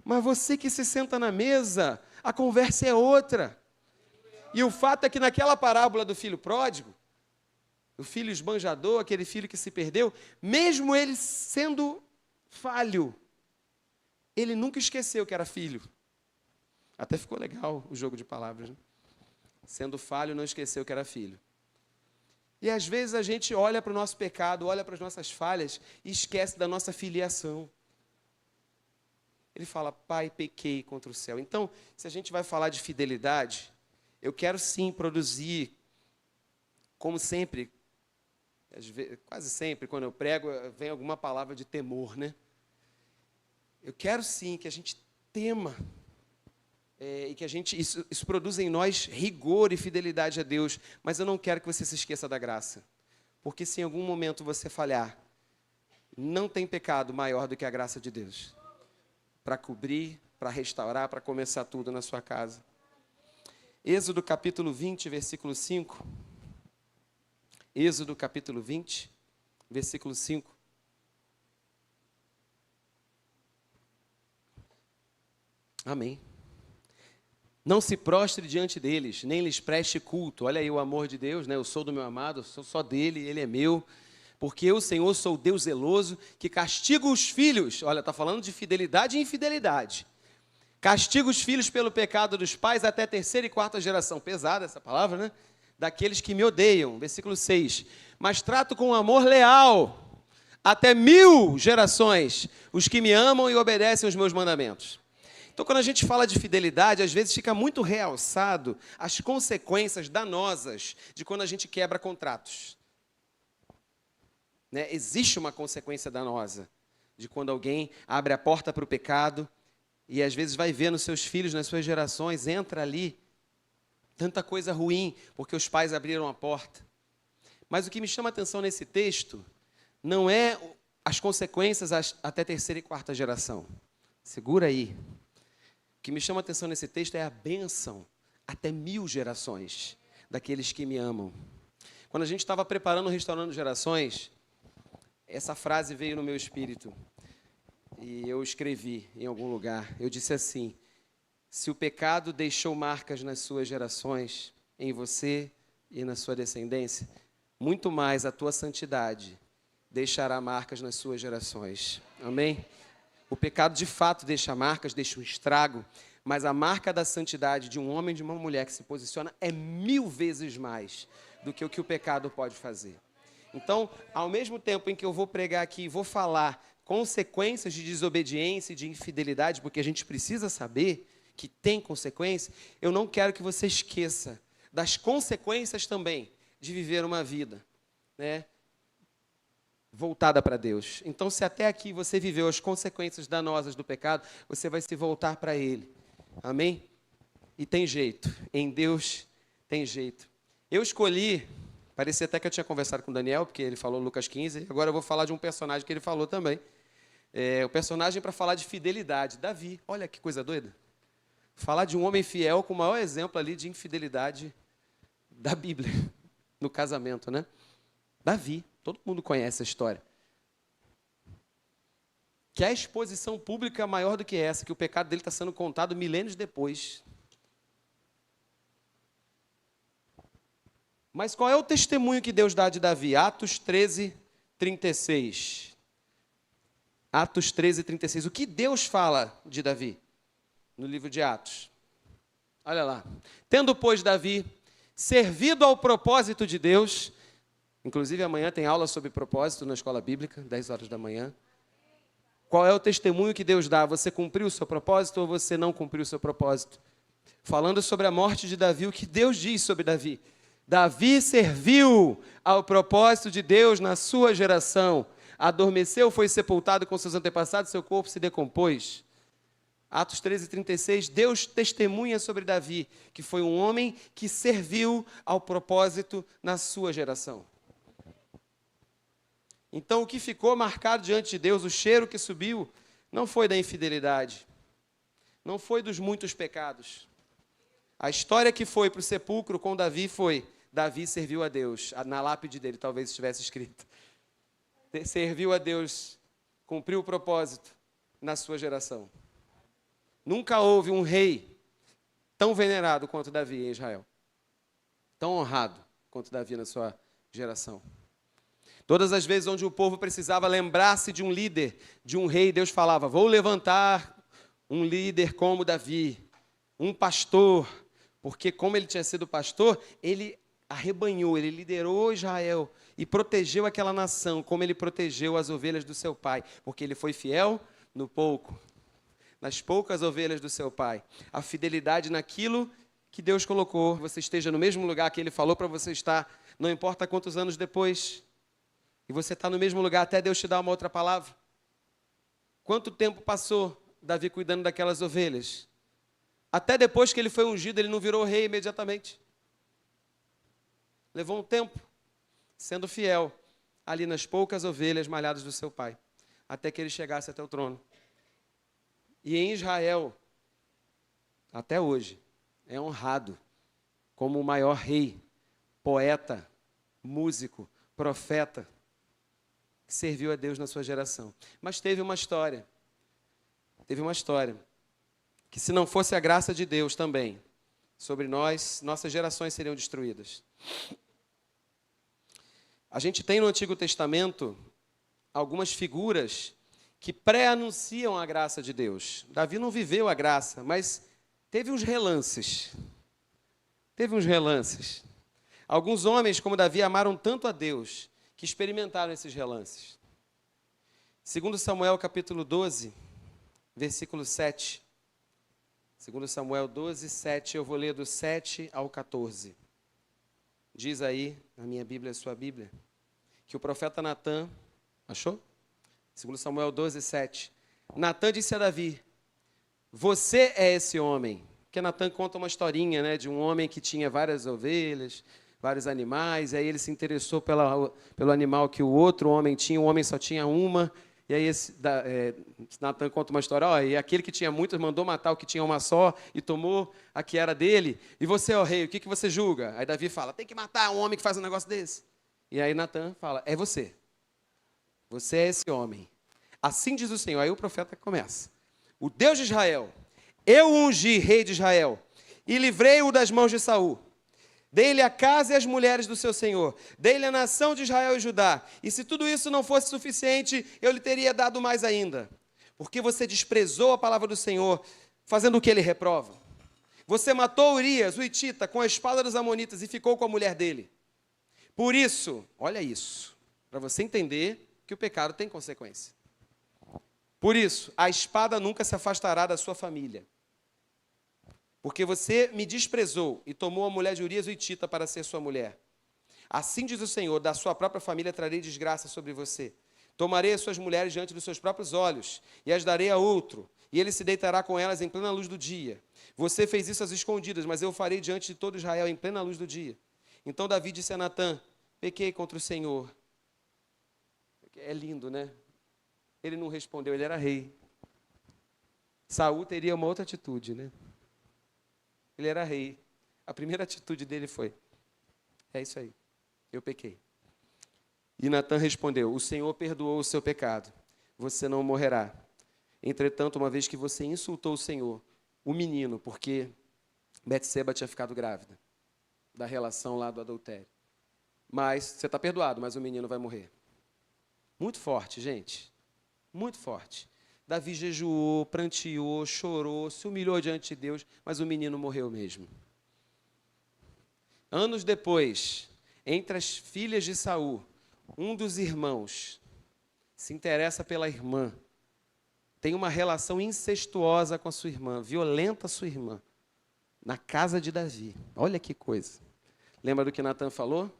Mas você que se senta na mesa, a conversa é outra. E o fato é que naquela parábola do filho pródigo, o filho esbanjador, aquele filho que se perdeu, mesmo ele sendo falho, ele nunca esqueceu que era filho. Até ficou legal o jogo de palavras, né? Sendo falho, não esqueceu que era filho. E às vezes a gente olha para o nosso pecado, olha para as nossas falhas e esquece da nossa filiação. Ele fala, pai, pequei contra o céu. Então, se a gente vai falar de fidelidade, eu quero sim produzir, como sempre, quase sempre, quando eu prego, vem alguma palavra de temor, né? Eu quero sim que a gente tema, e que isso produza em nós rigor e fidelidade a Deus, mas eu não quero que você se esqueça da graça, porque se em algum momento você falhar, não tem pecado maior do que a graça de Deus, para cobrir, para restaurar, para começar tudo na sua casa. Êxodo capítulo 20, versículo 5. Êxodo capítulo 20, versículo 5. Amém. Não se prostre diante deles, nem lhes preste culto. Olha aí o amor de Deus, né? Eu sou do meu amado, eu sou só dele, ele é meu. Porque eu, Senhor, sou o Deus zeloso, que castiga os filhos. Olha, está falando de fidelidade e infidelidade. Castiga os filhos pelo pecado dos pais até a terceira e quarta geração. Pesada essa palavra, né? Daqueles que me odeiam. Versículo 6. Mas trato com amor leal até 1000 gerações os que me amam e obedecem os meus mandamentos. Então, quando a gente fala de fidelidade, às vezes fica muito realçado as consequências danosas de quando a gente quebra contratos. Né? Existe uma consequência danosa de quando alguém abre a porta para o pecado e às vezes vai ver nos seus filhos, nas suas gerações, entra ali tanta coisa ruim porque os pais abriram a porta. Mas o que me chama a atenção nesse texto não é as consequências até terceira e quarta geração. Segura aí. O que me chama a atenção nesse texto é a bênção até 1000 gerações daqueles que me amam. Quando a gente estava preparando o Restaurando Gerações, essa frase veio no meu espírito e eu escrevi em algum lugar. Eu disse assim: se o pecado deixou marcas nas suas gerações, em você e na sua descendência, muito mais a tua santidade deixará marcas nas suas gerações. Amém? O pecado de fato deixa marcas, deixa um estrago, mas a marca da santidade de um homem e de uma mulher que se posiciona é 1000 vezes mais do que o pecado pode fazer. Então, ao mesmo tempo em que eu vou pregar aqui e vou falar consequências de desobediência e de infidelidade, porque a gente precisa saber que tem consequência, eu não quero que você esqueça das consequências também de viver uma vida, né, voltada para Deus. Então, se até aqui você viveu as consequências danosas do pecado, você vai se voltar para Ele. Amém? E tem jeito. Em Deus tem jeito. Eu escolhi, parecia até que eu tinha conversado com o Daniel, porque ele falou Lucas 15, agora eu vou falar de um personagem que ele falou também. O personagem para falar de fidelidade, Davi. Olha que coisa doida. Falar de um homem fiel com o maior exemplo ali de infidelidade da Bíblia, no casamento, né? Davi, todo mundo conhece a história. Que a exposição pública maior do que essa, que o pecado dele está sendo contado milênios depois. Mas qual é o testemunho que Deus dá de Davi? Atos 13, 36. Atos 13, 36. O que Deus fala de Davi no livro de Atos? Olha lá. Tendo, pois, Davi servido ao propósito de Deus, inclusive amanhã tem aula sobre propósito na escola bíblica, 10 horas da manhã. Qual é o testemunho que Deus dá? Você cumpriu o seu propósito ou você não cumpriu o seu propósito? Falando sobre a morte de Davi, o que Deus diz sobre Davi? Davi serviu ao propósito de Deus na sua geração. Adormeceu, foi sepultado com seus antepassados, seu corpo se decompôs. Atos 13, 36, Deus testemunha sobre Davi, que foi um homem que serviu ao propósito na sua geração. Então, o que ficou marcado diante de Deus, o cheiro que subiu, não foi da infidelidade, não foi dos muitos pecados. A história que foi para o sepulcro com Davi foi: Davi serviu a Deus. Na lápide dele talvez estivesse escrito: serviu a Deus, cumpriu o propósito na sua geração. Nunca houve um rei tão venerado quanto Davi em Israel, tão honrado quanto Davi na sua geração. Todas as vezes onde o povo precisava lembrar-se de um líder, de um rei, Deus falava: vou levantar um líder como Davi, um pastor, porque como ele tinha sido pastor, ele arrebanhou, ele liderou Israel e protegeu aquela nação, como ele protegeu as ovelhas do seu pai, porque ele foi fiel no pouco, nas poucas ovelhas do seu pai. A fidelidade naquilo que Deus colocou, você esteja no mesmo lugar que ele falou para você estar, não importa quantos anos depois, e você está no mesmo lugar até Deus te dar uma outra palavra. Quanto tempo passou Davi cuidando daquelas ovelhas? Até depois que ele foi ungido, ele não virou rei imediatamente. Levou um tempo, sendo fiel ali nas poucas ovelhas malhadas do seu pai, até que ele chegasse até o trono. E em Israel, até hoje, é honrado como o maior rei, poeta, músico, profeta, que serviu a Deus na sua geração. Mas teve uma história, que se não fosse a graça de Deus também, sobre nós, nossas gerações seriam destruídas. A gente tem no Antigo Testamento algumas figuras que pré-anunciam a graça de Deus. Davi não viveu a graça, mas teve uns relances. Alguns homens, como Davi, amaram tanto a Deus, que experimentaram esses relances. 2 Samuel, capítulo 12, versículo 7. 2 Samuel 12, 7, eu vou ler do 7 ao 14. Diz aí, na minha Bíblia, a sua Bíblia, que o profeta Natã, achou? 2 Samuel 12, 7. Natã disse a Davi: você é esse homem. Porque Natã conta uma historinha, né, de um homem que tinha várias ovelhas, vários animais, e aí ele se interessou pelo animal que o outro homem tinha, o homem só tinha uma, e aí Natan conta uma história, e aquele que tinha muitas mandou matar o que tinha uma só, e tomou a que era dele, e você, ó rei, o que você julga? Aí Davi fala, tem que matar um homem que faz um negócio desse. E aí Natan fala, é você é esse homem. Assim diz o Senhor, aí o profeta começa, o Deus de Israel, eu ungi rei de Israel, e livrei-o das mãos de Saul. Dei-lhe a casa e as mulheres do seu senhor. Dei-lhe a nação de Israel e Judá. E se tudo isso não fosse suficiente, eu lhe teria dado mais ainda. Porque você desprezou a palavra do Senhor, fazendo o que ele reprova. Você matou Urias, o hitita, com a espada dos amonitas e ficou com a mulher dele. Por isso, olha isso, para você entender que o pecado tem consequência. Por isso, a espada nunca se afastará da sua família. Porque você me desprezou e tomou a mulher de Urias o hitita para ser sua mulher. Assim diz o Senhor, da sua própria família trarei desgraça sobre você. Tomarei as suas mulheres diante dos seus próprios olhos e as darei a outro, e ele se deitará com elas em plena luz do dia. Você fez isso às escondidas, mas eu o farei diante de todo Israel em plena luz do dia. Então Davi disse a Natã, pequei contra o Senhor. É lindo, né? Ele não respondeu, ele era rei. Saul teria uma outra atitude, né? Ele era rei. A primeira atitude dele foi, é isso aí, eu pequei. E Natã respondeu, o Senhor perdoou o seu pecado, você não morrerá. Entretanto, uma vez que você insultou o Senhor, o menino, porque Betseba tinha ficado grávida, da relação lá do adultério. Mas, você está perdoado, mas o menino vai morrer. Muito forte, gente, muito forte. Davi jejuou, pranteou, chorou, se humilhou diante de Deus, mas o menino morreu mesmo. Anos depois, entre as filhas de Saul, um dos irmãos se interessa pela irmã, tem uma relação incestuosa com a sua irmã, violenta a sua irmã, na casa de Davi. Olha que coisa. Lembra do que Natã falou?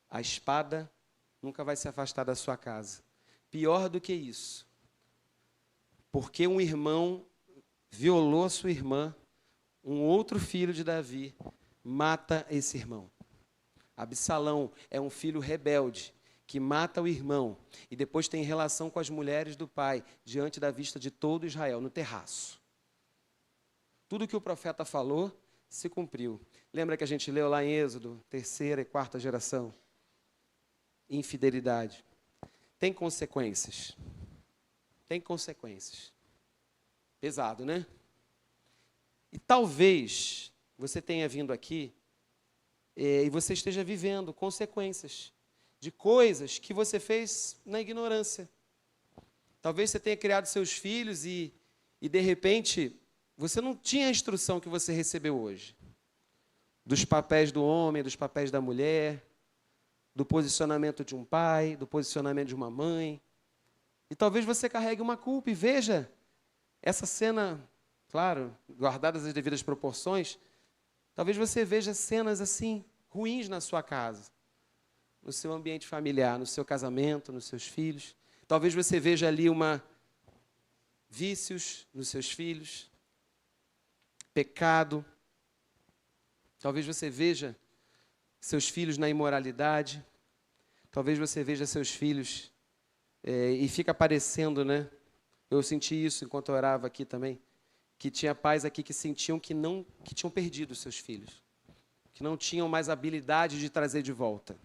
A espada nunca vai se afastar da sua casa. Pior do que isso. Porque um irmão violou a sua irmã, um outro filho de Davi mata esse irmão. Absalão é um filho rebelde que mata o irmão e depois tem relação com as mulheres do pai diante da vista de todo Israel, no terraço. Tudo que o profeta falou se cumpriu. Lembra que a gente leu lá em Êxodo, 3ª e 4ª geração? Infidelidade. Tem consequências. Tem consequências. Pesado, né? E talvez você tenha vindo aqui e você esteja vivendo consequências de coisas que você fez na ignorância. Talvez você tenha criado seus filhos e de repente, você não tinha a instrução que você recebeu hoje. Dos papéis do homem, dos papéis da mulher, do posicionamento de um pai, do posicionamento de uma mãe. E talvez você carregue uma culpa e veja essa cena, claro, guardadas as devidas proporções, talvez você veja cenas assim, ruins na sua casa, no seu ambiente familiar, no seu casamento, nos seus filhos. Talvez você veja ali vícios nos seus filhos, pecado. Talvez você veja seus filhos na imoralidade. Talvez você veja seus filhos e fica parecendo, né? Eu senti isso enquanto eu orava aqui também, que tinha pais aqui que sentiam que tinham perdido os seus filhos, que não tinham mais habilidade de trazer de volta.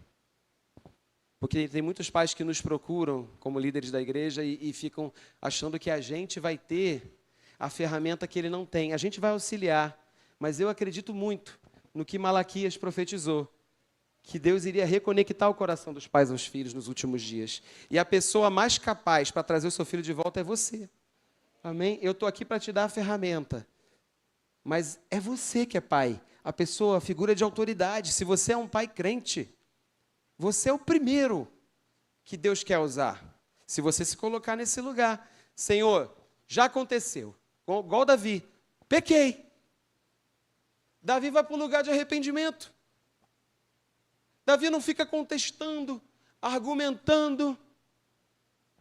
Porque tem muitos pais que nos procuram como líderes da igreja e ficam achando que a gente vai ter a ferramenta que ele não tem. A gente vai auxiliar, mas eu acredito muito no que Malaquias profetizou, que Deus iria reconectar o coração dos pais aos filhos nos últimos dias. E a pessoa mais capaz para trazer o seu filho de volta é você. Amém? Eu estou aqui para te dar a ferramenta. Mas é você que é pai. A pessoa, a figura de autoridade. Se você é um pai crente, você é o primeiro que Deus quer usar. Se você se colocar nesse lugar. Senhor, já aconteceu. Igual Davi. Pequei. Davi vai para o lugar de arrependimento. Davi não fica contestando, argumentando.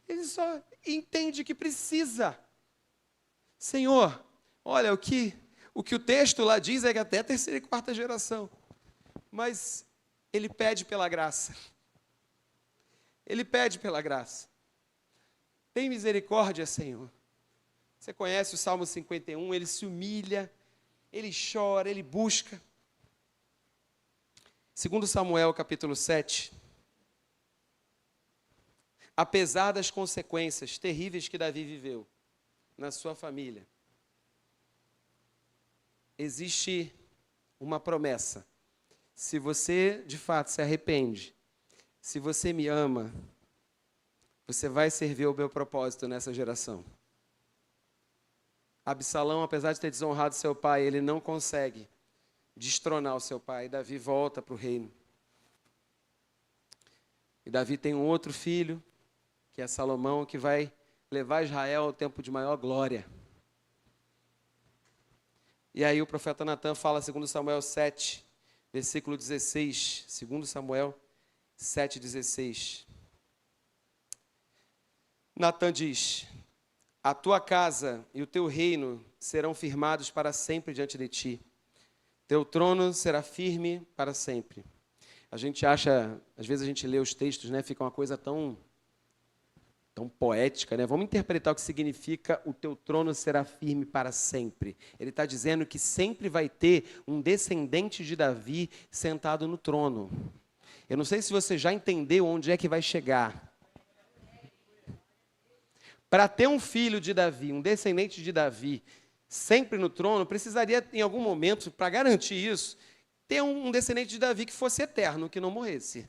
Ele só entende que precisa. Senhor, olha, o que o texto lá diz é que até a 3ª e 4ª geração. Mas ele pede pela graça. Ele pede pela graça. Tem misericórdia, Senhor. Você conhece o Salmo 51, ele se humilha, ele chora, ele busca. Segundo Samuel, capítulo 7, apesar das consequências terríveis que Davi viveu na sua família, existe uma promessa. Se você, de fato, se arrepende, se você me ama, você vai servir o meu propósito nessa geração. Absalão, apesar de ter desonrado seu pai, ele não consegue destronar o seu pai. Davi volta para o reino. E Davi tem um outro filho, que é Salomão, que vai levar Israel ao tempo de maior glória. E aí o profeta Natan fala, segundo Samuel 7, versículo 16, segundo Samuel 7,16. Natan diz: a tua casa e o teu reino serão firmados para sempre diante de ti. Teu trono será firme para sempre. A gente acha, às vezes a gente lê os textos, né, fica uma coisa tão poética, né? Vamos interpretar o que significa o teu trono será firme para sempre. Ele está dizendo que sempre vai ter um descendente de Davi sentado no trono. Eu não sei se você já entendeu onde é que vai chegar. Para ter um filho de Davi, um descendente de Davi, sempre no trono, precisaria, em algum momento, para garantir isso, ter um descendente de Davi que fosse eterno, que não morresse.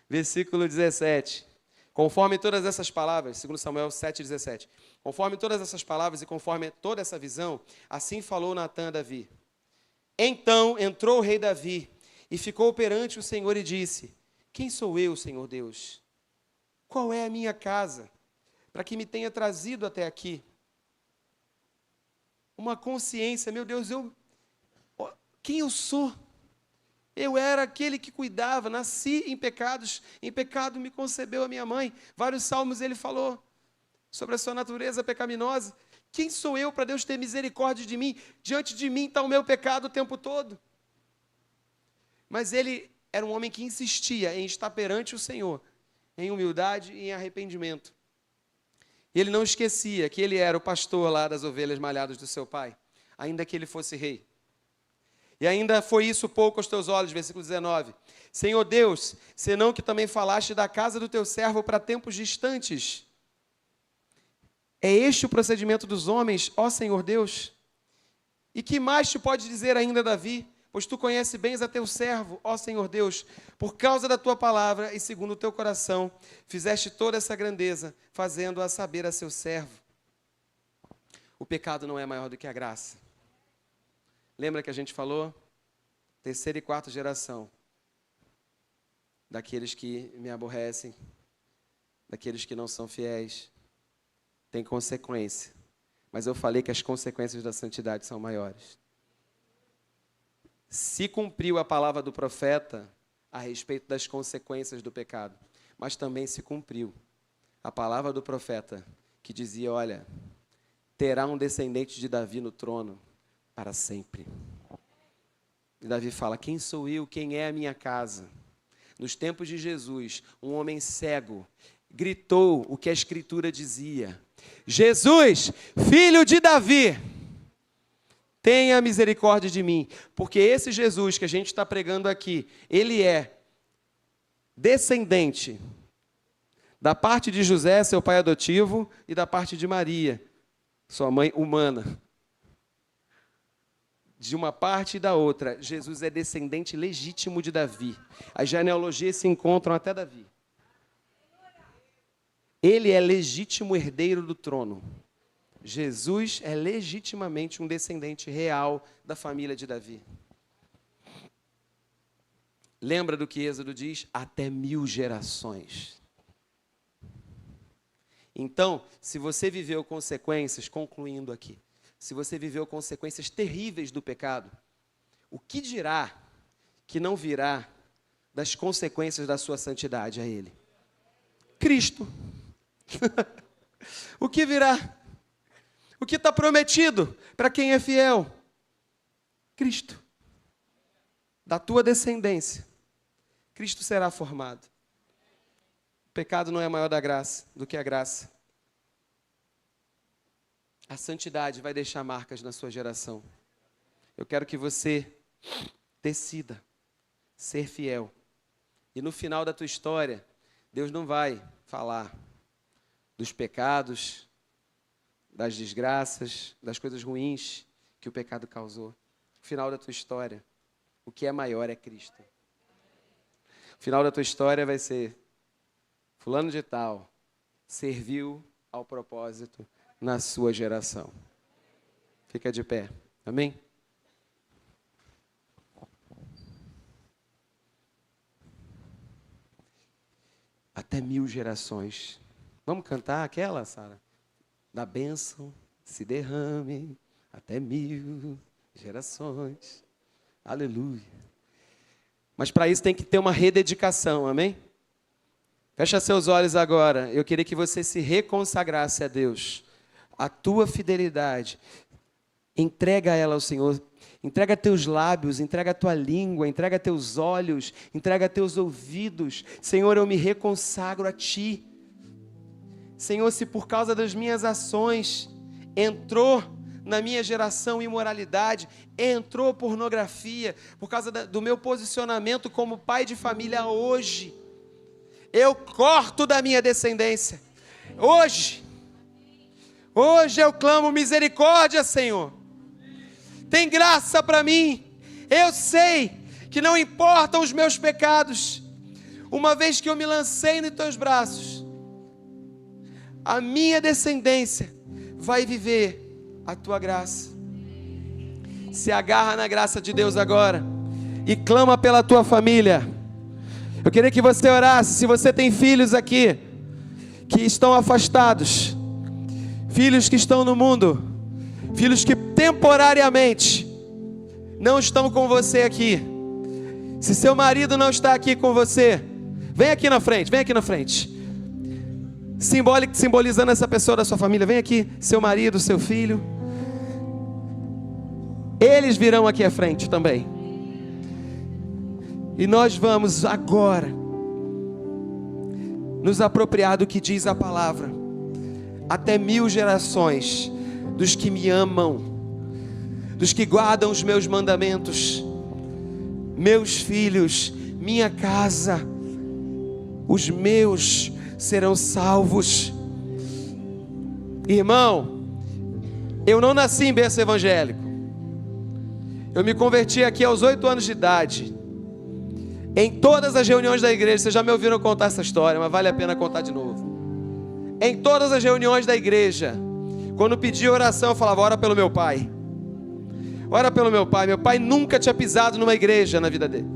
Versículo 17. Conforme todas essas palavras, segundo Samuel 7,17. Conforme todas essas palavras e conforme toda essa visão, assim falou Natan a Davi. Então entrou o rei Davi e ficou perante o Senhor e disse: quem sou eu, Senhor Deus? Qual é a minha casa, para que me tenha trazido até aqui? Uma consciência, meu Deus, quem eu sou? Eu era aquele que cuidava, nasci em pecados, em pecado me concebeu a minha mãe. Vários salmos ele falou sobre a sua natureza pecaminosa. Quem sou eu para Deus ter misericórdia de mim? Diante de mim está o meu pecado o tempo todo. Mas ele era um homem que insistia em estar perante o Senhor, em humildade e em arrependimento. Ele não esquecia que ele era o pastor lá das ovelhas malhadas do seu pai, ainda que ele fosse rei. E ainda foi isso pouco aos teus olhos, versículo 19. Senhor Deus, senão que também falaste da casa do teu servo para tempos distantes. É este o procedimento dos homens, ó Senhor Deus? E que mais te pode dizer ainda Davi? Pois tu conheces bem a teu servo, ó Senhor Deus, por causa da tua palavra e segundo o teu coração, fizeste toda essa grandeza, fazendo-a saber a seu servo. O pecado não é maior do que a graça. Lembra que a gente falou? Terceira e quarta geração daqueles que me aborrecem, daqueles que não são fiéis, tem consequência. Mas eu falei que as consequências da santidade são maiores. Se cumpriu a palavra do profeta a respeito das consequências do pecado, mas também se cumpriu a palavra do profeta que dizia, olha, terá um descendente de Davi no trono para sempre. E Davi fala, quem sou eu, quem é a minha casa? Nos tempos de Jesus, um homem cego gritou o que a Escritura dizia. Jesus, filho de Davi, tenha misericórdia de mim. Porque esse Jesus que a gente está pregando aqui, ele é descendente da parte de José, seu pai adotivo, e da parte de Maria, sua mãe humana. De uma parte e da outra, Jesus é descendente legítimo de Davi. As genealogias se encontram até Davi. Ele é legítimo herdeiro do trono. Jesus é legitimamente um descendente real da família de Davi. Lembra do que Êxodo diz? Até 1000 gerações. Então, se você viveu consequências, concluindo aqui, se você viveu consequências terríveis do pecado, o que dirá que não virá das consequências da sua santidade a Ele? Cristo. O que virá? O que está prometido para quem é fiel? Cristo. Da tua descendência, Cristo será formado. O pecado não é maior do que a graça. A santidade vai deixar marcas na sua geração. Eu quero que você decida ser fiel. E no final da tua história, Deus não vai falar dos pecados, das desgraças, das coisas ruins que o pecado causou. No final da tua história, o que é maior é Cristo. O final da tua história vai ser: fulano de tal serviu ao propósito na sua geração. Fica de pé. Amém? Até 1000 gerações. Vamos cantar aquela, Sara? Da bênção se derrame até 1000 gerações. Aleluia. Mas para isso tem que ter uma rededicação, amém? Fecha seus olhos agora. Eu queria que você se reconsagrasse a Deus. A tua fidelidade, entrega ela ao Senhor. Entrega teus lábios, entrega a tua língua, entrega teus olhos, entrega teus ouvidos. Senhor, eu me reconsagro a Ti. Senhor, se por causa das minhas ações entrou na minha geração imoralidade, entrou pornografia, por causa do meu posicionamento como pai de família hoje, eu corto da minha descendência. Hoje eu clamo misericórdia, Senhor. Tem graça para mim. Eu sei que não importam os meus pecados, uma vez que eu me lancei nos teus braços, a minha descendência vai viver a tua graça. Se agarra na graça de Deus agora e clama pela tua família. Eu queria que você orasse. Se você tem filhos aqui que estão afastados, filhos que estão no mundo, filhos que temporariamente não estão com você aqui. Se seu marido não está aqui com você, vem aqui na frente, vem aqui na frente. Simbolizando essa pessoa da sua família, vem aqui, seu marido, seu filho. Eles virão aqui à frente também. E nós vamos agora nos apropriar do que diz a palavra. Até 1000 gerações dos que me amam, dos que guardam os meus mandamentos, meus filhos, minha casa, os meus serão salvos. Irmão, eu não nasci em berço evangélico. Eu me converti aqui aos 8 anos de idade. Em todas as reuniões da igreja, vocês já me ouviram contar essa história, mas vale a pena contar de novo. Em todas as reuniões da igreja, quando pedia oração, eu falava: ora pelo meu pai. Ora pelo meu pai. Meu pai nunca tinha pisado numa igreja na vida dele.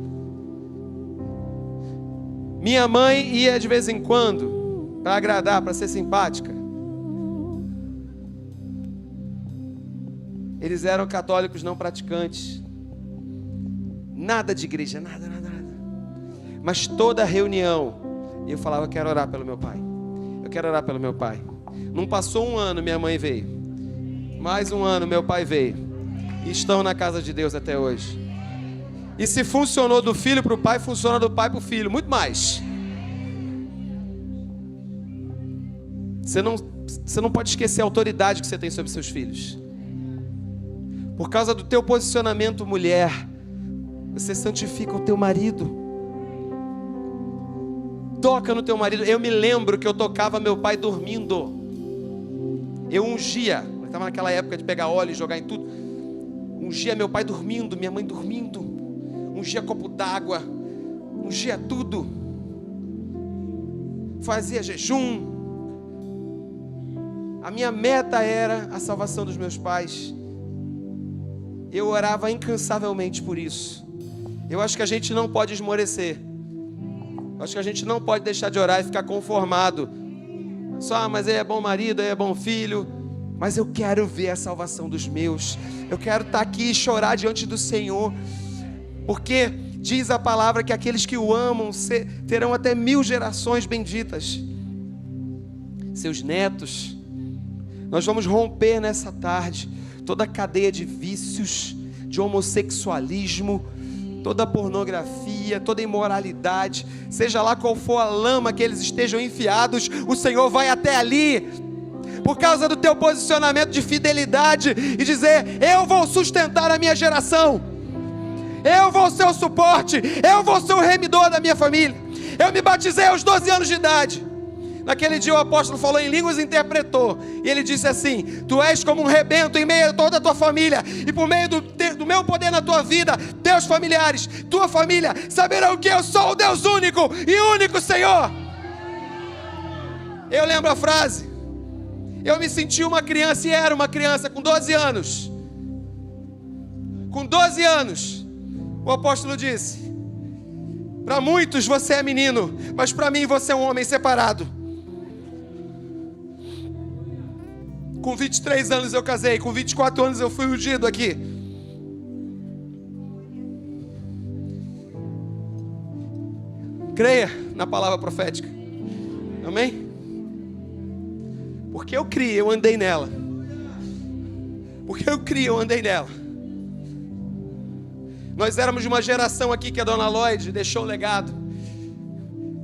Minha mãe ia de vez em quando, para agradar, para ser simpática. Eles eram católicos não praticantes. Nada de igreja, nada. Mas toda reunião, eu falava: eu quero orar pelo meu pai. Eu quero orar pelo meu pai. Não passou um ano, minha mãe veio. Mais um ano, meu pai veio. E estão na casa de Deus até hoje. E se funcionou do filho para o pai, funciona do pai para o filho. Muito mais. Você não pode esquecer a autoridade que você tem sobre seus filhos. Por causa do teu posicionamento, mulher, você santifica o teu marido. Toca no teu marido. Eu me lembro que eu tocava meu pai dormindo. Eu ungia. Eu estava naquela época de pegar óleo e jogar em tudo. Ungia meu pai dormindo, minha mãe dormindo. Ungia copo d'água. Ungia tudo. Fazia jejum. A minha meta era a salvação dos meus pais. Eu orava incansavelmente por isso. Eu acho que a gente não pode esmorecer. Eu acho que a gente não pode deixar de orar e ficar conformado. Só, mas ele é bom marido, ele é bom filho. Mas eu quero ver a salvação dos meus. Eu quero estar aqui e chorar diante do Senhor. Porque diz a palavra que aqueles que o amam terão até 1000 gerações benditas. Seus netos. Nós vamos romper nessa tarde toda a cadeia de vícios, de homossexualismo, toda pornografia, toda imoralidade, seja lá qual for a lama que eles estejam enfiados, o Senhor vai até ali, por causa do teu posicionamento de fidelidade, e dizer: eu vou sustentar a minha geração, eu vou ser o suporte, eu vou ser o remidor da minha família. Eu me batizei aos 12 anos de idade. Naquele dia o apóstolo falou em línguas e interpretou. E ele disse assim: tu és como um rebento em meio a toda a tua família. E por meio do meu poder na tua vida, teus familiares, tua família, saberão que eu sou o Deus único e único Senhor. Eu lembro a frase. Eu me senti uma criança, e era uma criança com 12 anos. Com 12 anos, o apóstolo disse: para muitos você é menino, mas para mim você é um homem separado. Com 23 anos eu casei, com 24 anos eu fui ungido aqui. Creia na palavra profética. Amém? Porque eu criei, eu andei nela. Porque eu criei, eu andei nela. Nós éramos de uma geração aqui que a dona Lloyd deixou um legado.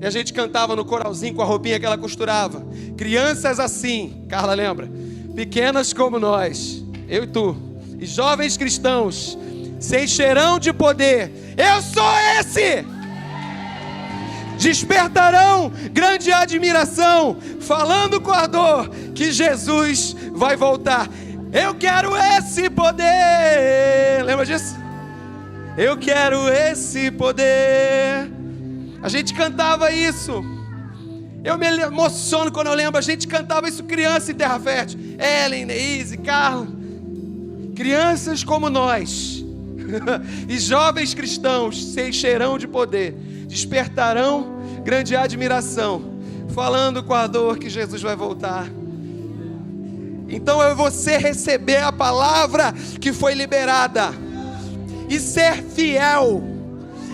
E a gente cantava no coralzinho com a roupinha que ela costurava. Crianças assim, Carla lembra? Pequenas como nós, eu e tu, e jovens cristãos, se encherão de poder. Eu sou esse! Despertarão grande admiração, falando com ardor que Jesus vai voltar. Eu quero esse poder. Lembra disso? Eu quero esse poder. A gente cantava isso. Eu me emociono quando eu lembro. A gente cantava isso criança em Terra Fértil. Ellen, Neise, Carla. Crianças como nós e jovens cristãos se encherão de poder, despertarão grande admiração, falando com a dor que Jesus vai voltar. Então é você receber a palavra que foi liberada e ser fiel.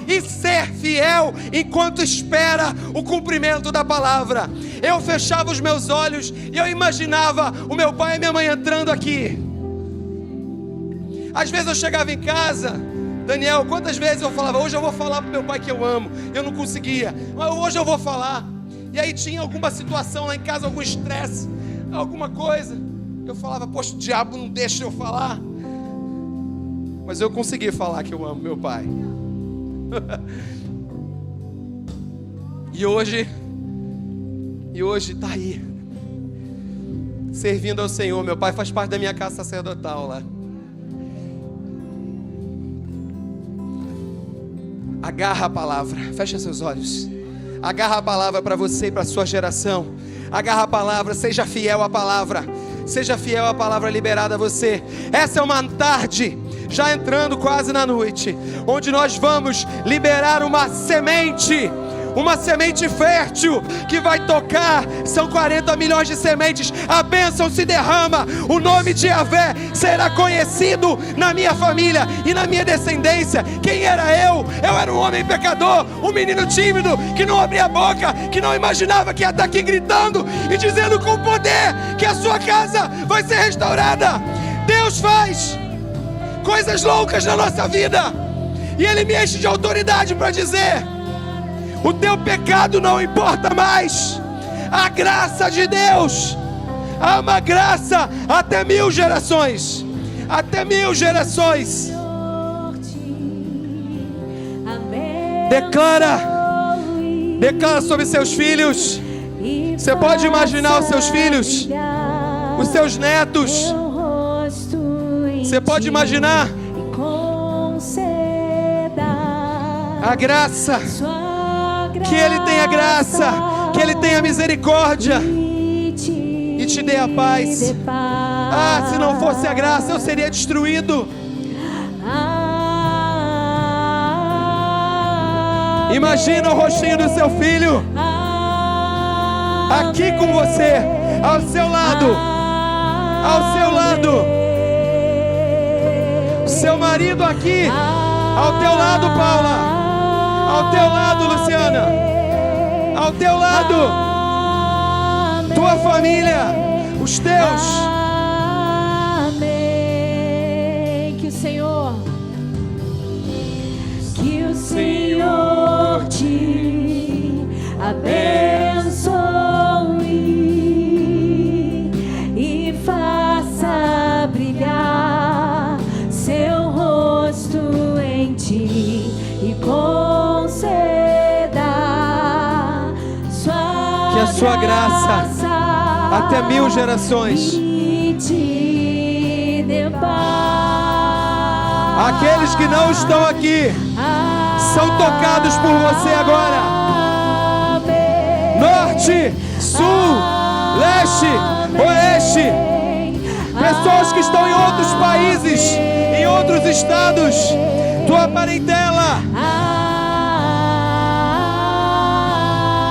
E ser fiel enquanto espera o cumprimento da palavra. Eu fechava os meus olhos e eu imaginava o meu pai e minha mãe entrando aqui. Às vezes eu chegava em casa, Daniel, quantas vezes eu falava: hoje eu vou falar pro meu pai que eu amo. Eu não conseguia, mas hoje eu vou falar. E aí tinha alguma situação lá em casa, algum estresse, alguma coisa. Eu falava: poxa, o diabo não deixa eu falar. Mas eu consegui falar que eu amo meu pai. E hoje está aí, servindo ao Senhor. Meu pai faz parte da minha casa sacerdotal lá. Agarra a palavra, fecha seus olhos. Agarra a palavra para você e para a sua geração. Agarra a palavra, seja fiel à palavra. Seja fiel à palavra liberada a você. Essa é uma tarde, já entrando quase na noite, onde nós vamos liberar uma semente fértil que vai tocar. São 40 milhões de sementes. A bênção se derrama. O nome de Yahvé será conhecido na minha família e na minha descendência. Quem era eu? Eu era um homem pecador, um menino tímido que não abria a boca, que não imaginava que ia estar aqui gritando e dizendo com poder que a sua casa vai ser restaurada. Deus faz coisas loucas na nossa vida e Ele me enche de autoridade para dizer: o teu pecado não importa mais. A graça de Deus, há uma graça até 1000 gerações. Até 1000 gerações. Declara sobre seus filhos. Você pode imaginar os seus filhos, os seus netos. Você pode imaginar a graça. Que Ele tenha graça, que Ele tenha misericórdia e te dê a paz. Ah, se não fosse a graça, eu seria destruído. Imagina o rostinho do seu filho aqui com você, ao seu lado. Ao seu lado. O seu marido aqui, ao teu lado, Paula. Ao teu lado, Luciana. Ao teu lado, tua família, os teus. Amém. Que o Senhor Que o Senhor te abençoe e faça brilhar seu rosto em ti e conceda que a sua graça até 1000 gerações. E te dê paz. Aqueles que não estão aqui são tocados por você agora. Norte, sul, leste, oeste. Pessoas que estão em outros países, em outros estados. Tua parentela,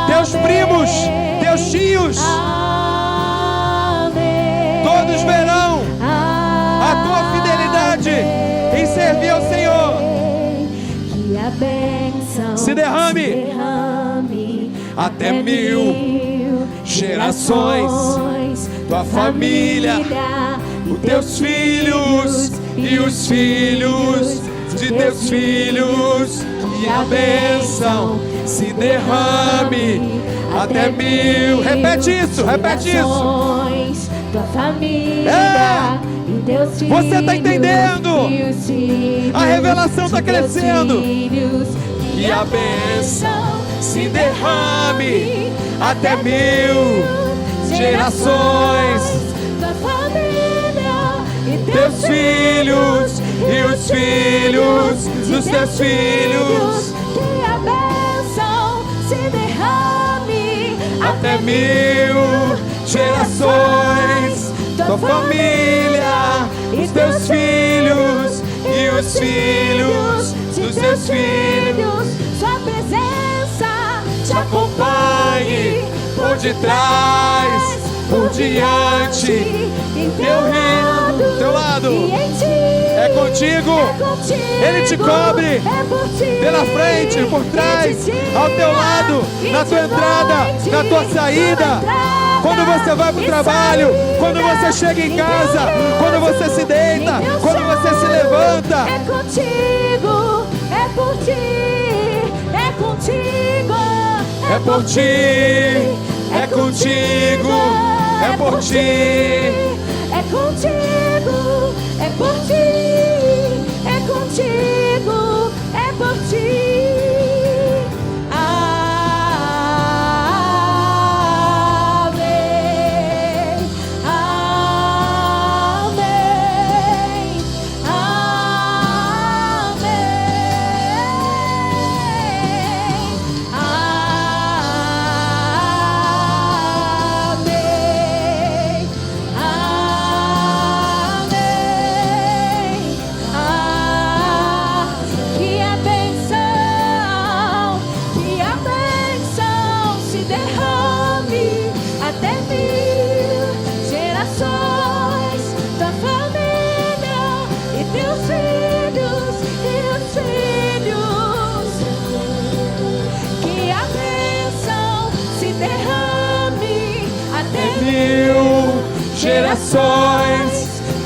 teus primos, teus tios, todos verão a tua fidelidade em servir ao Senhor. Que a bênção se derrame até 1000 gerações. Tua família, os teus filhos e os filhos de teus filhos. Que a bênção se derrame até 1000. Repete isso, repete isso. Tua família e teus filhos. Você está entendendo? A revelação está crescendo. Que a bênção se derrame até 1000 gerações. Tua família e Teus filhos e os filhos dos teus filhos. Que a bênção se derrame Até 1000 gerações. Tua família, os teus filhos e os filhos dos teus filhos. Sua presença Te acompanhe por detrás, por diante, em teu reino, teu lado. e em ti. É contigo. Ele te cobre pela frente, por trás, ao teu lado, na tua entrada, na tua saída. Quando você vai para o trabalho, quando você chega em casa, quando você se deita, quando você se levanta. É contigo, é por ti, é contigo. É por ti, é contigo, é por ti. É contigo, é por ti, é contigo, é por ti. Amém, amém, amém, amém. Que a bênção se derrame até 1000 gerações. Tua família e teus filhos e os filhos. Que a bênção se derrame até 1000 gerações.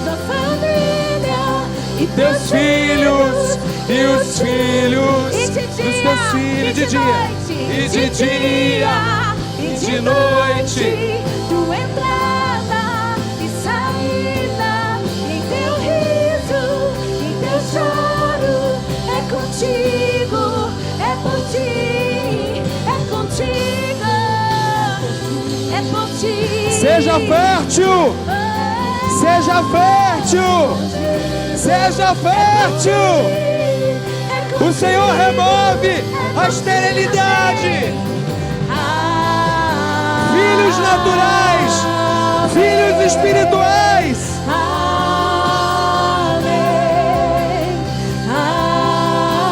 Tua família e Teus filhos e os filhos dos teus filhos de dia e de dia e de noite. Tua entrada e saída, em teu riso, em teu choro, é contigo, é por ti, é contigo, é por ti. Seja fértil, seja fértil, seja fértil. O Senhor remove a esterilidade. Filhos naturais, filhos espirituais. Amém, amém,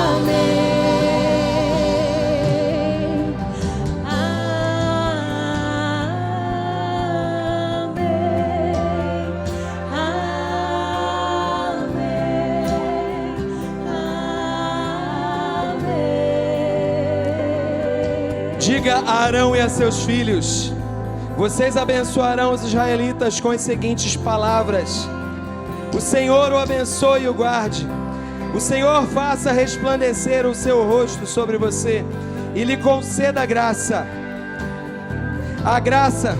amém, amém. Diga a Arão e a seus filhos: vocês abençoarão os israelitas com as seguintes palavras: o Senhor o abençoe e o guarde. O Senhor faça resplandecer o seu rosto sobre você e lhe conceda graça. A graça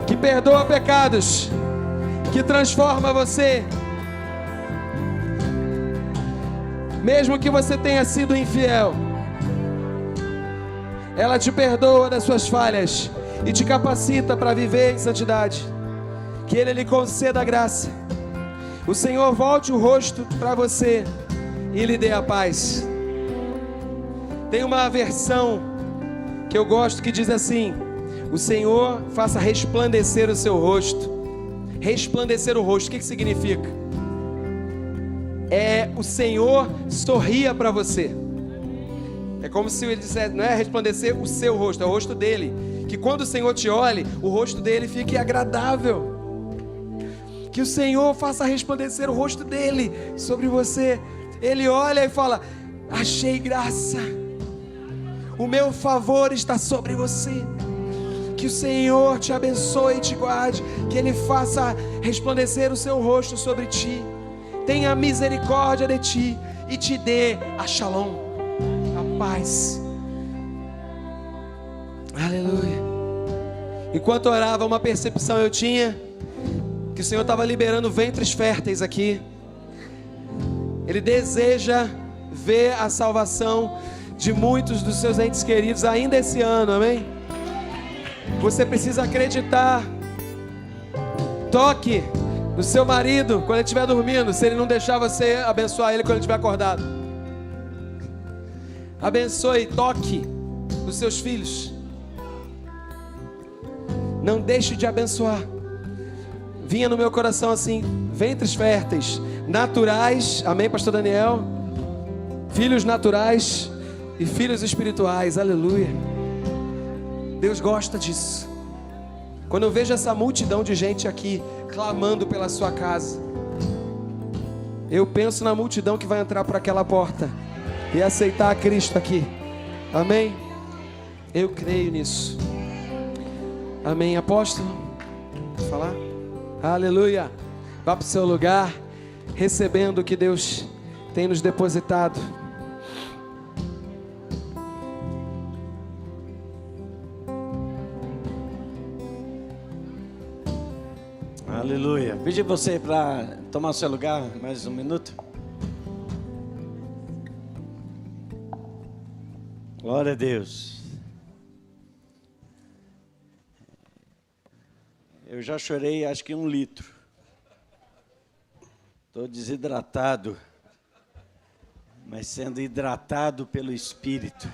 que perdoa pecados, que transforma você. Mesmo que você tenha sido infiel, ela te perdoa das suas falhas e te capacita para viver em santidade. Que Ele lhe conceda a graça. O Senhor volte o rosto para você e lhe dê a paz. Tem uma versão que eu gosto que diz assim: o Senhor faça resplandecer o seu rosto. Resplandecer o rosto, o que significa? O Senhor sorria para você. É como se Ele dissesse, não é resplandecer o seu rosto, é o rosto dele. Que quando o Senhor te olhe, o rosto dele fique agradável. Que o Senhor faça resplandecer o rosto dele sobre você. Ele olha e fala: achei graça, o meu favor está sobre você. Que o Senhor te abençoe e te guarde. Que Ele faça resplandecer o seu rosto sobre ti, tenha misericórdia de ti e te dê a shalom, a paz. Aleluia. Enquanto orava, uma percepção eu tinha, que o Senhor estava liberando ventres férteis aqui. Ele deseja ver a salvação de muitos dos seus entes queridos ainda esse ano, amém? Você precisa acreditar. Toque no seu marido quando ele estiver dormindo, se ele não deixar você abençoar ele quando ele estiver acordado. Abençoe, toque nos seus filhos. Não deixe de abençoar. Vinha no meu coração assim: ventres férteis, naturais, amém, pastor Daniel? Filhos naturais e filhos espirituais, aleluia. Deus gosta disso. Quando eu vejo essa multidão de gente aqui clamando pela sua casa, eu penso na multidão que vai entrar por aquela porta e aceitar a Cristo aqui, amém? Eu creio nisso, amém. Apóstolo, pode falar? Aleluia. Vá para o seu lugar, recebendo o que Deus tem nos depositado. Aleluia. Pedi você para tomar o seu lugar mais um minuto. Glória a Deus. Eu já chorei acho que 1 litro. Estou desidratado, mas sendo hidratado pelo Espírito.